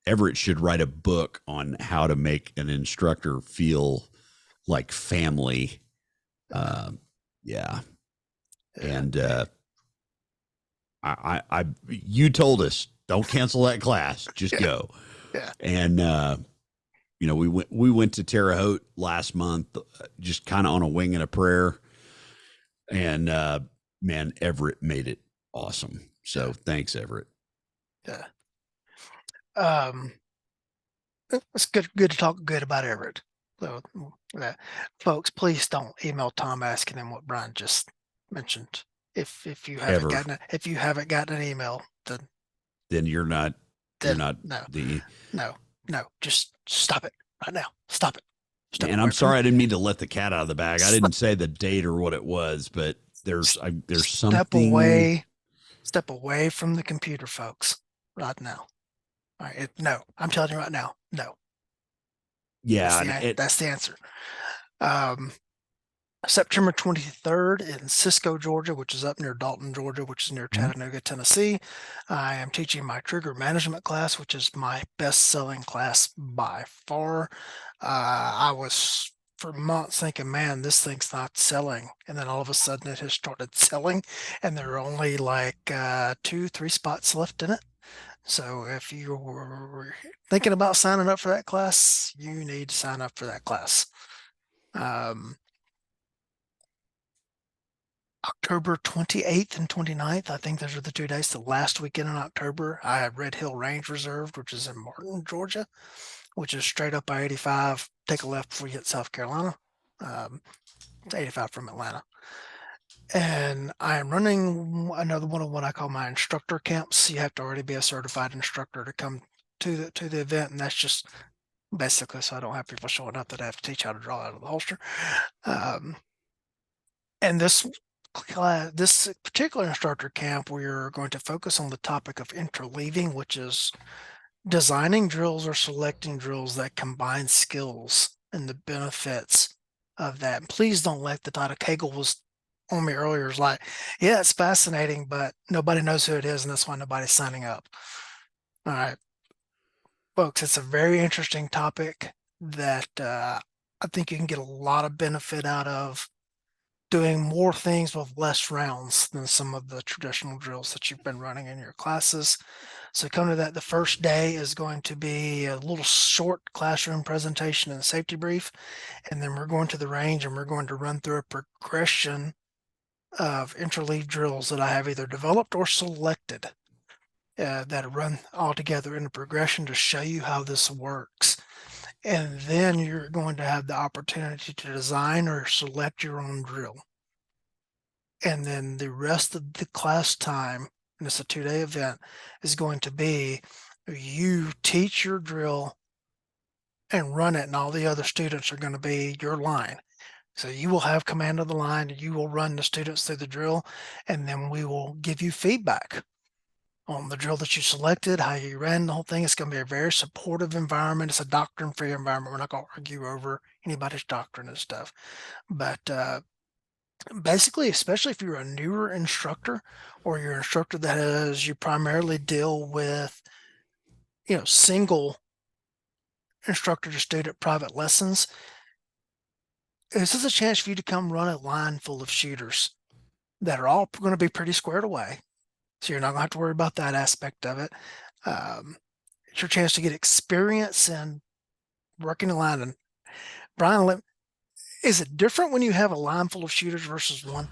B: Everett should write a book on how to make an instructor feel like family.
A: Yeah.
B: Uh, yeah,
A: Yeah.
B: and you told us don't cancel that class, just
A: Yeah.
B: go.
A: Yeah.
B: And you know, we went to Terre Haute last month, just kind of on a wing and a prayer, and man, Everett made it awesome.
A: Yeah.
B: So thanks, Everett.
A: Yeah. Um, it's good to talk good about Everett. So, folks, please don't email Tom asking him what BrYan just mentioned. If you haven't
B: Ever,
A: gotten an email,
B: then you're
A: then
B: not
A: no,
B: the
A: no, no, just stop it right now. Stop it. Step
B: man.
A: away
B: I'm
A: from
B: sorry, I didn't mean to let the cat out of the bag. I didn't say the date or what it was, but there's
A: step
B: something.
A: away, step away from the computer, folks, right now. All right, no, I'm telling you right now, no.
B: Yeah, and
A: That's the answer. Um, September 23rd in Cisco, Georgia, which is up near Dalton, Georgia, which is near Chattanooga, Tennessee. I am teaching my trigger management class, which is my best-selling class by far. I was for months thinking, man, this thing's not selling. And then all of a sudden it has started selling, and there are only like 2, 3 spots left in it. So if you were thinking about signing up for that class, you need to sign up for that class. Um, October 28th and 29th. I think those are the 2 days. The last weekend in October, I have Red Hill Range Reserved, which is in Martin, Georgia, which is straight up I-85. Take a left before you hit South Carolina. It's 85 from Atlanta. And I am running another one of what I call my instructor camps. You have to already be a certified instructor to come to the event, and that's just basically so I don't have people showing up that I have to teach how to draw out of the holster. And this particular instructor camp, we're going to focus on the topic of interleaving, which is designing drills or selecting drills that combine skills and the benefits of that. And please don't let the title Kegel was on me earlier is like, yeah, it's fascinating, but nobody knows who it is, and that's why nobody's signing up. All right, folks, it's a very interesting topic that I think you can get a lot of benefit out of doing more things with less rounds than some of the traditional drills that you've been running in your classes. So come to that. The first day is going to be a little short classroom presentation and a safety brief. And then we're going to the range and we're going to run through a progression of interleave drills that I have either developed or selected that run all together in a progression to show you how this works. And then you're going to have the opportunity to design or select your own drill. And then the rest of the class time, and it's a 2-day event, is going to be you teach your drill and run it, and all the other students are going to be your line. So you will have command of the line, and you will run the students through the drill, and then we will give you feedback on the drill that you selected, how you ran the whole thing. It's going to be a very supportive environment. It's a doctrine-free environment. We're not going to argue over anybody's doctrine and stuff. But basically, especially if you're a newer instructor or you're an instructor that has you primarily deal with, single instructor to student private lessons, this is a chance for you to come run a line full of shooters that are all going to be pretty squared away. So you're not going to have to worry about that aspect of it. Um, it's your chance to get experience in working a line. And BrYan, is it different when you have a line full of shooters versus one?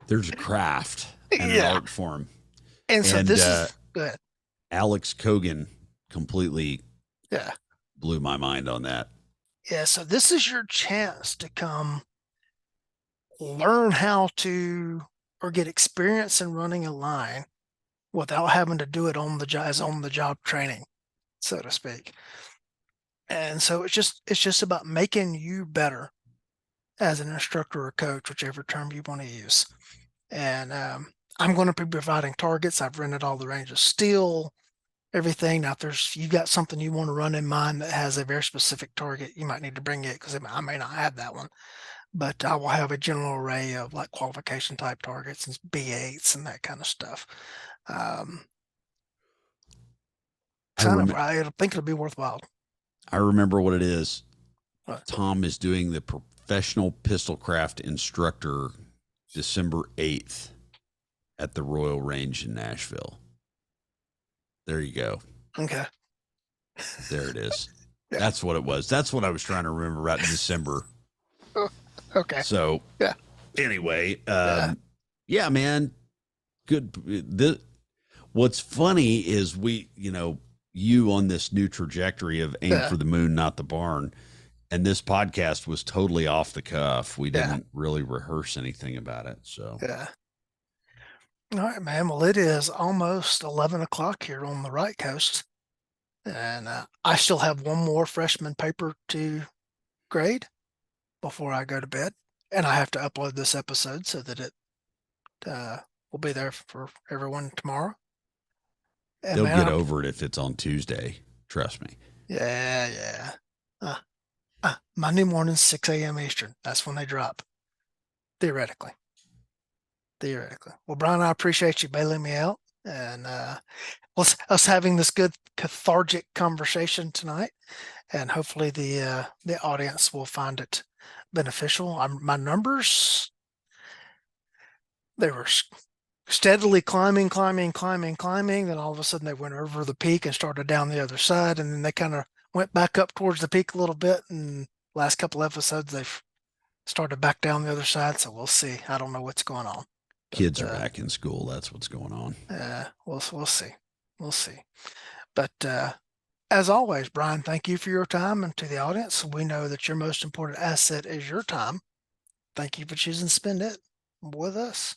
B: There's a craft and an
A: Yeah.
B: art form.
A: And so
B: And
A: this is good.
B: Alex Kogan completely
A: Yeah.
B: blew my mind on that.
A: Yeah. So this is your chance to come learn how to or get experience in running a line without having to do it on the job training, so to speak. And so it's just about making you better as an instructor or coach, whichever term you want to use. And I'm going to be providing targets. I've rented all the range of steel, everything. Now, if you've got something you want to run in mind that has a very specific target, you might need to bring it because I may not have that one. But I will have a general array of like qualification type targets and B8s and that kind of stuff. Um,
B: I
A: Sign up for
B: rem-
A: it. I think it'll be worthwhile.
B: I remember what it is.
A: Uh,
B: Tom is doing the professional pistol craft instructor December 8th at the Royal Range in Nashville. There you go.
A: Okay.
B: There it is.
A: Yeah.
B: That's what it was. That's what I was trying to remember about December.
A: Okay.
B: So
A: Yeah.
B: anyway,
A: Yeah.
B: yeah, man, good. What's funny is you on this new trajectory of aim
A: Yeah.
B: for the moon, not the barn. And this podcast was totally off the cuff. We
A: Yeah.
B: didn't really rehearse anything about it. So
A: Yeah. All right, man. Well, it is almost 11 o'clock here on the right coast. And I still have one more freshman paper to grade before I go to bed. And I have to upload this episode so that it uh, will be there for everyone tomorrow. And
B: they'll
A: man,
B: get over it if it's on Tuesday. Trust me.
A: yeah, yeah. Monday morning, 6 a.m. Eastern. That's when they drop, theoretically. Theoretically. Well, BrYan, I appreciate you bailing me out and us having this good cathartic conversation tonight. And hopefully the audience will find it beneficial. My numbers, they were steadily climbing, climbing, climbing, climbing. Then all of a sudden they went over the peak and started down the other side, and then they kind of went back up towards the peak a little bit. And last couple episodes they've started back down the other side. So we'll see. I don't know what's going on,
B: Kids
A: but
B: are back in school. That's what's going on.
A: we'll see. We'll see. But as always, BrYan, thank you for your time, and to the audience, we know that your most important asset is your time. Thank you for choosing to spend it with us.